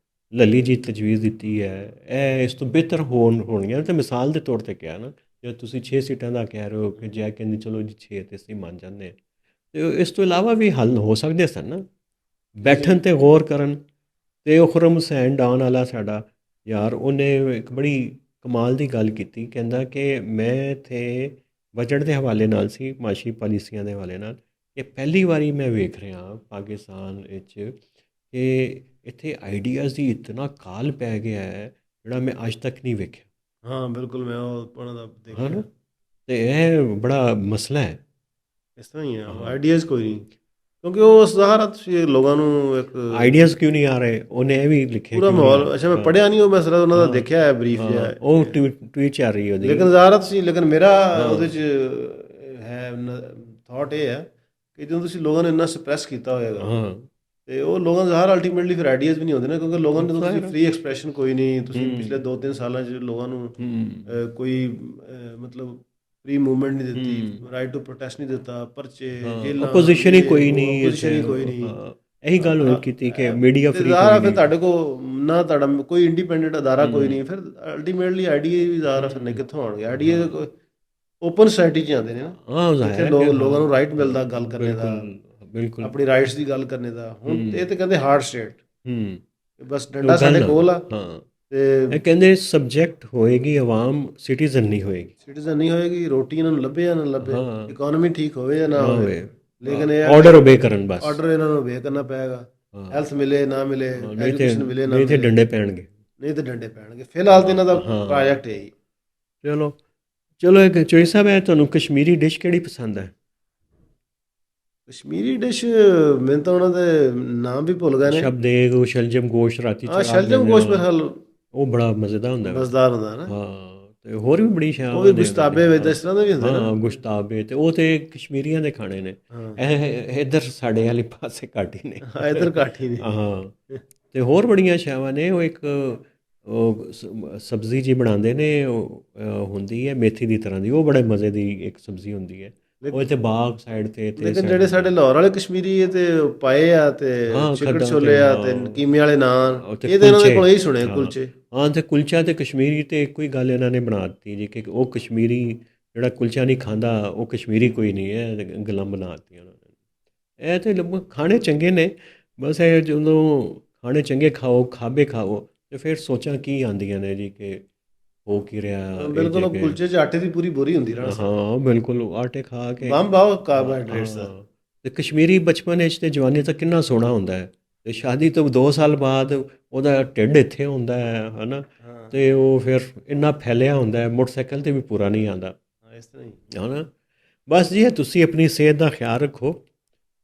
ਲੱਲੀ ਜੀ ਤਜਵੀਜ਼ ਦਿੱਤੀ ਹੈ, ਇਹ ਇਸ ਤੋਂ ਬਿਹਤਰ ਹੋਣਗੀਆਂ। ਅਤੇ ਮਿਸਾਲ ਦੇ ਤੌਰ 'ਤੇ ਕਿਹਾ ਨਾ, ਜੇ ਤੁਸੀਂ 6 ਸੀਟਾਂ ਦਾ ਕਹਿ ਰਹੇ ਹੋ ਕਿ ਜੈ ਕਹਿੰਦੀ ਚਲੋ ਜੀ 6 ਤੇ ਅਸੀਂ ਮੰਨ ਜਾਂਦੇ ਹਾਂ, ਅਤੇ ਇਸ ਤੋਂ ਇਲਾਵਾ ਵੀ ਹੱਲ ਹੋ ਸਕਦੇ ਸਨ ਨਾ, ਬੈਠਣ 'ਤੇ ਗੌਰ ਕਰਨ। ਅਤੇ ਉਹ ਖੁਰਮ ਹੁਸੈਨ ਡਾਨ ਵਾਲਾ ਸਾਡਾ ਯਾਰ, ਉਹਨੇ ਇੱਕ ਬੜੀ ਕਮਾਲ ਦੀ ਗੱਲ ਕੀਤੀ, ਕਹਿੰਦਾ ਕਿ ਮੈਂ ਇੱਥੇ ਬਜਟ ਦੇ ਹਵਾਲੇ ਨਾਲ ਸੀ, ਮਾਸ਼ੀ ਪਾਲਿਸੀਆਂ ਦੇ ਹਵਾਲੇ ਨਾਲ, ਇਹ ਪਹਿਲੀ ਵਾਰੀ ਮੈਂ ਵੇਖ ਰਿਹਾ ਪਾਕਿਸਤਾਨ ਵਿੱਚ ਕਿ ਇੱਥੇ ਆਈਡੀਆਜ਼ ਦੀ ਇਤਨਾ ਕਾਲ ਪੈ ਗਿਆ ਹੈ ਜਿਹੜਾ ਮੈਂ ਅੱਜ ਤੱਕ ਨਹੀਂ ਵੇਖਿਆ। ਹਾਂ ਬਿਲਕੁਲ, ਮੈਂ ਉਹਨਾਂ ਦਾ ਹੈ ਨਾ? ਦੇਖਿਆ। ਤੇ ਇਹ ਬੜਾ ਮਸਲਾ ਹੈ। ਇਸ ਤਰ੍ਹਾਂ ਹੀ ਆ, ਹਾਂ। ਆਈਡੀਆਜ਼ ਕੋਈ ਨਹੀਂ, ਕਿਉਂਕਿ ਉਹ ਸਹਾਰਾ ਤੁਸੀਂ ਲੋਕਾਂ ਨੂੰ ਇੱਕ ਆਈਡੀਆਜ਼ ਕਿਉਂ ਨਹੀਂ ਆ ਰਹੇ, ਉਹਨੇ ਇਹ ਵੀ ਲਿਖਿਆ ਪੂਰਾ ਕਿਉਂ ਨਹੀਂ ਆ ਮਾਹੌਲ, ਅੱਛਾ ਮੈਂ ਹਾਂ, ਪੜ੍ਹਿਆ ਨਹੀਂ ਉਹ, ਮੈਂ ਸਿਰਫ ਉਹਨਾਂ ਦਾ ਹਾਂ, ਦੇਖਿਆ ਹੈ ਬਰੀਫ ਜਿਹਾ, ਹਾਂ, ਉਹ ਟਵੀਟ ਚੱਲ ਰਹੀ ਉਹਦੀ। ਲੇਕਿਨ ਜ਼ਾਹਰ ਤੁਸੀਂ, ਲੇਕਿਨ ਮੇਰਾ ਹਾਂ। ਉਹਦੇ 'ਚ ਹੈ ਥਾਟ ਇਹ ਹੈ ਕਿ ਜਦੋਂ ਤੁਸੀਂ ਲੋਕਾਂ ਨੂੰ ਇੰਨਾ ਸਪਰੈਸ ਕੀਤਾ ਹੋਏਗਾ ਹਾਂ, ਤੇ ਉਹ ਲੋਕਾਂ ਦਾ ਜ਼ਾਹਰ ਅਲਟੀਮੇਟਲੀ ਫਿਰ ਆਈਡੀਆਜ਼ ਵੀ ਨਹੀਂ ਹੁੰਦੇ ਨਾ, ਕਿਉਂਕਿ ਲੋਕਾਂ ਨੂੰ ਤੁਸੀਂ ਜ਼ਾਹਿਰ ਹੈ। ਫ੍ਰੀ ਐਕਸਪ੍ਰੈਸ਼ਨ ਕੋਈ ਨਹੀਂ, ਤੁਸੀਂ ਹੂੰ। ਪਿਛਲੇ 2-3 ਸਾਲਾਂ 'ਚ ਲੋਕਾਂ ਨੂੰ ਹੂੰ। ਕੋਈ ਮਤਲਬ ਫ੍ਰੀ ਮੂਵਮੈਂਟ ਨਹੀਂ ਦਿੱਤੀ, ਹੂੰ। ਰਾਈਟ ਟੂ ਪ੍ਰੋਟੈਸਟ ਨਹੀਂ ਦਿੱਤਾ, ਪਰਚੇ, ਹਾਂ, ਜੇਲਾਂ, ਆਪੋਜੀਸ਼ਨ ਹੀ ਕੋਈ ਨਹੀਂ ਆਪੋਜੀਸ਼ਨ ਹੀ ਇੱਥੇ। ਕੋਈ ਨਹੀਂ। ਹਾਂ, ਇਹੀ ਗੱਲ ਹੁਣ ਕੀਤੀ ਕਿ ਮੀਡੀਆ ਤੇ ਫ੍ਰੀ ਜ਼ਾਹਰ ਕੋਈ ਫਿਰ ਨਹੀਂ। ਤੁਹਾਡੇ ਕੋਲ ਨਾ ਤੁਹਾਡਾ ਕੋਈ ਇੰਡੀਪੈਂਡੈਂਟ ਅਦਾਰਾ ਕੋਈ ਨਹੀਂ, ਫਿਰ ਅਲਟੀਮੇਟਲੀ ਆਈਡੀਆ ਵੀ ਜ਼ਾਹਰ ਫਿਰ ਨਹੀਂ ਕਿੱਥੋਂ ਆਉਣਗੇ, ਆਈਡੀਆ ਓਪਨ ਸੋਸਾਇਟੀ 'ਚ ਆਉਂਦੇ ਨੇ ਨਾ, ਹਾਂ, ਜਿੱਥੇ ਜ਼ਾਹਿਰ ਹੈ ਲੋਕ ਕਿ ਲੋਕਾਂ ਨੂੰ ਹਾਂ, ਰਾਈਟ ਮਿਲਦਾ ਗੱਲ ਕਰਨੇ ਦਾ, ਬਿਲਕੁਲ ਬਿਲਕੁਲ। ਆਪਣੀ ਰਾਈਟਸ ਦੀ ਗੱਲ ਕਰਨੇ ਦਾ। ਹੁਣ ਇਹ ਤੇ ਕਹਿੰਦੇ ਹਾਰਡ ਸਟੇਟ, ਬਸ ਉਹ ਡੰਡਾ ਗੱਲ ਸਾਡੇ ਨਾ। ਕੋਲ ਆ ਹਾਂ, ਤੇ ਇਹ ਕਹਿੰਦੇ ਸਬਜੈਕਟ ਹੋਏਗੀ ਆਵਾਮ, ਸਿਟੀਜ਼ਨ ਨਹੀਂ ਹੋਏਗੀ। ਸਿਟੀਜ਼ਨ ਨਹੀਂ ਹੋਏਗੀ, ਰੋਟੀ ਇਹਨਾਂ ਨੂੰ ਲੱਭੇ ਜਾਂ ਨਾ ਲੱਭੇ, ਹਾਂ। ਇਕਨੋਮੀ ਠੀਕ ਹੋਵੇ ਜਾਂ ਨਾ ਨਾ ਹੋਵੇ, ਹੋਵੇ, ਲੇਕਿਨ ਇਹ ਆਰਡਰ ਓਬੇ ਕਰਨ ਬਸ। ਆਰਡਰ ਇਹਨਾਂ ਨੂੰ ਓਬੇ ਕਰਨਾ ਪਏਗਾ, ਹਾਂ, ਹੈਲਥ ਮਿਲੇ ਨਾ ਮਿਲੇ, ਨਹੀਂ ਤੇ ਐਜੂਕੇਸ਼ਨ ਮਿਲੇ ਨਾ ਨਹੀਂ ਤੇ ਮਿਲੇ, ਡੰਡੇ ਪੈਣਗੇ। ਨਹੀਂ ਤੇ ਡੰਡੇ ਪੈਣਗੇ। ਫਿਲਹਾਲ ਤੇ ਇਹਨਾਂ ਦਾ ਹਾਂ। ਪ੍ਰੋਜੈਕਟ ਹੈ ਹੀ। ਚਲੋ ਚਲੋ, ਇੱਕ ਚੋਈ ਸਾਹਿਬ ਹੈ, ਤੁਹਾਨੂੰ ਕਸ਼ਮੀਰੀ ਡਿਸ਼ ਕਿਹੜੀ ਪਸੰਦ ਹੈ? ਕਸ਼ਮੀਰੀ ਡਿਸ਼ ਮੈਨੂੰ ਤਾਂ ਉਹਨਾਂ ਦੇ ਨਾਮ ਵੀ ਭੁੱਲ ਗਏ ਨੇ। ਸ਼ਬਦੇਗ, ਸ਼ਲਜਮ ਗੋਸ਼ਤ ਰਾਤੀ ਹਾਂ, ਚੜਾ ਸ਼ਲਜਮ ਦਿੰਦੇ ਗੋਸ਼ਤ ਆ, ਮੇਰੇ ਖਿਆਲ ਉਹ ਬੜਾ ਮਜ਼ੇਦਾਰ ਹੁੰਦਾ ਵੈਸੇ। ਮਜ਼ੇਦਾਰ ਹੁੰਦਾ ਨਾ। ਹਾਂ, ਤੇ ਹੋਰ ਵੀ ਬੜੀ ਸ਼ਾਮ ਉਹ ਵੀ ਗੁਸ਼ਤਾਬੇ ਵਿੱਚ ਇਸ ਤਰ੍ਹਾਂ ਦੇ ਵੀ ਹੁੰਦੇ ਨਾ। ਹਾਂ, ਗੁਸ਼ਤਾਬੇ, ਤੇ ਉਹ ਤੇ ਕਸ਼ਮੀਰੀਆਂ ਦੇ ਖਾਣੇ ਨੇ। ਹਾਂ ਇਹ ਇੱਧਰ ਸਾਡੇ ਵਾਲੇ ਪਾਸੇ ਘੱਟ ਹੀ ਨੇ। ਹਾਂ, ਇੱਧਰ ਘੱਟ ਹੀ ਨੇ। ਹਾਂ, ਤੇ ਹੋਰ ਬੜੀਆਂ ਸ਼ਾਵਾਂ ਨੇ। ਉਹ ਇੱਕ ਉਹ ਸਬਜ਼ੀ ਜੀ ਬਣਾਉਂਦੇ ਨੇ, ਉਹ ਹੁੰਦੀ ਹੈ ਮੇਥੀ ਦੀ ਤਰ੍ਹਾਂ ਦੀ, ਉਹ ਬੜੇ ਮਜ਼ੇ ਦੀ ਇੱਕ ਸਬਜ਼ੀ ਹੁੰਦੀ ਹੈ। ਉਹ ਇੱਥੇ ਬਾਗ ਸਾਈਡ ਤੇ ਲੇਕਿਨ ਜਿਹੜੇ ਸਾਡੇ ਲਾਹੌਰ ਵਾਲੇ ਕਸ਼ਮੀਰੀ ਇਹ ਤੇ ਪਾਏ ਆ, ਤੇ ਹਾਂ, ਚਿਕਨ ਖੱਦਾਂ ਛੋਲੇ ਆ, ਤੇ ਹਾਂ, ਕੀਮੇ ਵਾਲੇ ਨਾਨ, ਉੱਥੇ ਇਹ ਤਾਂ ਇਹਨਾਂ ਦੇ ਕੁਲਚੇ। ਕੋਲ ਹੀ ਸੁਣੇ ਹਾਂ, ਕੁਲਚੇ। ਹਾਂ, ਤੇ ਕੁਲਚਾ ਤੇ ਕਸ਼ਮੀਰੀ ਤੇ ਇੱਕੋ ਹੀ ਗੱਲ ਇਹਨਾਂ ਨੇ ਬਣਾ ਦਿੱਤੀ ਜੀ, ਕਿ ਉਹ ਕਸ਼ਮੀਰੀ ਜਿਹੜਾ ਕੁਲਚਾ ਨਹੀਂ ਖਾਂਦਾ ਉਹ ਕਸ਼ਮੀਰੀ ਕੋਈ ਨਹੀਂ ਹੈ, ਗੱਲਾਂ ਬਣਾ ਦਿੱਤੀਆਂ ਉਹਨਾਂ ਨੇ। ਇਹ ਤੇ ਖਾਣੇ ਚੰਗੇ ਨੇ, ਬਸ ਇਹ ਜਦੋਂ ਖਾਣੇ ਚੰਗੇ ਖਾਓ, ਖਾਬੇ ਖਾਓ, ਤੇ ਫਿਰ ਸੋਚਾਂ ਕੀ ਆਉਂਦੀਆਂ ਨੇ ਜੀ, ਕਿ ਹੋ ਕੀ ਰਿਹਾ ਇਹ ਬਿਲਕੁਲ, ਉਹ ਜਗ੍ਹਾ। ਕੁਲਚੇ 'ਚ ਆਟੇ ਦੀ ਪੂਰੀ ਬੋਰੀ ਹੁੰਦੀ ਨਾ। ਹਾਂ, ਬਿਲਕੁਲ, ਆਟੇ ਖਾ ਕੇ ਬੰਬ ਆਓ ਕਾਰਬੋਹਾਈਡਰੇਟਸ ਦਾ। ਹਾਂ, ਤੇ ਕਸ਼ਮੀਰੀ ਬਚਪਨ ਵਿੱਚ ਤੇ ਜਵਾਨੀ ਤੱਕ ਕਿੰਨਾ ਸੋਹਣਾ ਹੁੰਦਾ ਹੈ, ਤੇ ਸ਼ਾਦੀ ਤੋਂ 2 ਸਾਲ ਬਾਅਦ ਉਹਦਾ ਢਿੱਡ ਇੱਥੇ ਹੁੰਦਾ ਹੈ ਨਾ, ਹਾਂ ਤੇ ਉਹ ਫਿਰ ਇੰਨਾ ਫੈਲਿਆ ਹੁੰਦਾ ਹੈ, ਮੋਟਰਸਾਈਕਲ 'ਤੇ ਵੀ ਪੂਰਾ ਨਹੀਂ ਆਉਂਦਾ, ਹਾਂ, ਇਸ ਤਰ੍ਹਾਂ ਹੀ। ਹੈ ਨਾ। ਬਸ ਜੀ, ਤੁਸੀਂ ਆਪਣੀ ਸਿਹਤ ਦਾ ਖਿਆਲ ਰੱਖੋ,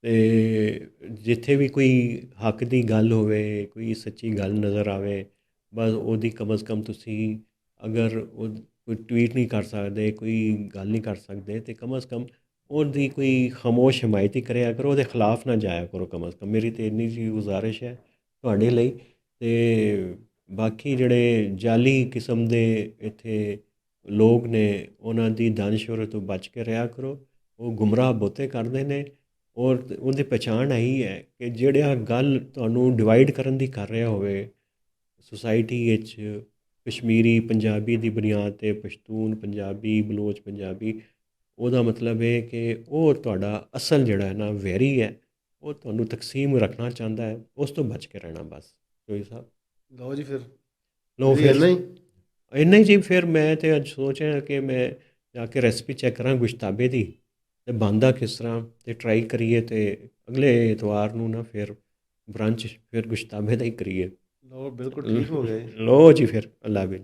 ਤੇ ਜਿੱਥੇ ਵੀ ਕੋਈ ਹੱਕ ਦੀ ਗੱਲ ਹੋਵੇ, ਕੋਈ ਸੱਚੀ ਗੱਲ ਨਜ਼ਰ ਆਵੇ, ਬਸ ਉਹਦੀ ਕਮ ਅਜ਼ ਕਮ ਤੁਸੀਂ, ਅਗਰ ਉਹ ਕੋਈ ਟਵੀਟ ਨਹੀਂ ਕਰ ਸਕਦੇ, ਕੋਈ ਗੱਲ ਨਹੀਂ ਕਰ ਸਕਦੇ, ਤੇ ਕਮ ਅਜ਼ ਕਮ ਉਹਦੀ ਕੋਈ ਖਾਮੋਸ਼ ਹਮਾਇਤ ਹੀ ਕਰਿਆ ਕਰੋ, ਉਹਦੇ ਖਿਲਾਫ ਨਾ ਜਾਇਆ ਕਰੋ ਕਮ ਅਜ਼ ਕਮ। ਮੇਰੀ ਤਾਂ ਇੰਨੀ ਜਿਹੀ ਗੁਜ਼ਾਰਿਸ਼ ਹੈ ਤੁਹਾਡੇ ਲਈ। ਤੇ ਬਾਕੀ ਜਿਹੜੇ ਜਾਲੀ ਕਿਸਮ ਦੇ ਇੱਥੇ ਲੋਕ ਨੇ, ਉਹਨਾਂ ਦੀ ਦਾਨਸ਼ਵਰ ਤੋਂ ਬਚ ਕੇ ਰਿਹਾ ਕਰੋ। ਉਹ ਗੁੰਮਰਾਹ ਬਹੁਤੇ ਕਰਦੇ ਨੇ, ਔਰ ਉਹਦੀ ਪਛਾਣ ਇਹੀ ਹੈ ਕਿ ਜਿਹੜਾ ਗੱਲ ਤੁਹਾਨੂੰ ਡਿਵਾਈਡ ਕਰਨ ਦੀ ਕਰ ਰਿਹਾ ਹੋਵੇ ਸੁਸਾਇਟੀ ਵਿੱਚ, ਕਸ਼ਮੀਰੀ ਪੰਜਾਬੀ ਦੀ ਬੁਨਿਆਦ 'ਤੇ, ਪਸ਼ਤੂਨ ਪੰਜਾਬੀ, ਬਲੋਚ ਪੰਜਾਬੀ, ਉਹਦਾ ਮਤਲਬ ਹੈ ਕਿ ਉਹ ਤੁਹਾਡਾ ਅਸਲ ਜਿਹੜਾ ਹੈ ਨਾ ਵੈਰੀ ਹੈ, ਉਹ ਤੁਹਾਨੂੰ ਤਕਸੀਮ ਰੱਖਣਾ ਚਾਹੁੰਦਾ ਹੈ, ਉਸ ਤੋਂ ਬਚ ਕੇ ਰਹਿਣਾ ਬਸ। ਚੋਈ ਸਾਹਿਬ ਲਓ ਜੀ, ਫਿਰ ਲਓ ਫਿਰ ਇੰਨਾ ਹੀ। ਇੰਨਾ ਹੀ ਜੀ। ਫਿਰ ਮੈਂ ਤਾਂ ਅੱਜ ਸੋਚ ਰਿਹਾ ਕਿ ਮੈਂ ਜਾ ਕੇ ਰੈਸਪੀ ਚੈੱਕ ਕਰਾਂ ਗੁਸ਼ਤਾਬੇ ਦੀ, ਅਤੇ ਬਣਦਾ ਕਿਸ ਤਰ੍ਹਾਂ, ਅਤੇ ਟਰਾਈ ਕਰੀਏ, ਅਤੇ ਅਗਲੇ ਐਤਵਾਰ ਨੂੰ ਨਾ ਫਿਰ ਬ੍ਰੰਚ ਫਿਰ ਗੁਸ਼ਤਾਬੇ ਦਾ ਹੀ ਕਰੀਏ। ਲਓ, ਬਿਲਕੁਲ ਠੀਕ ਹੋ ਗਏ। ਲਓ ਜੀ, ਫਿਰ ਅੱਲਾ ਹਾਫਿਜ਼।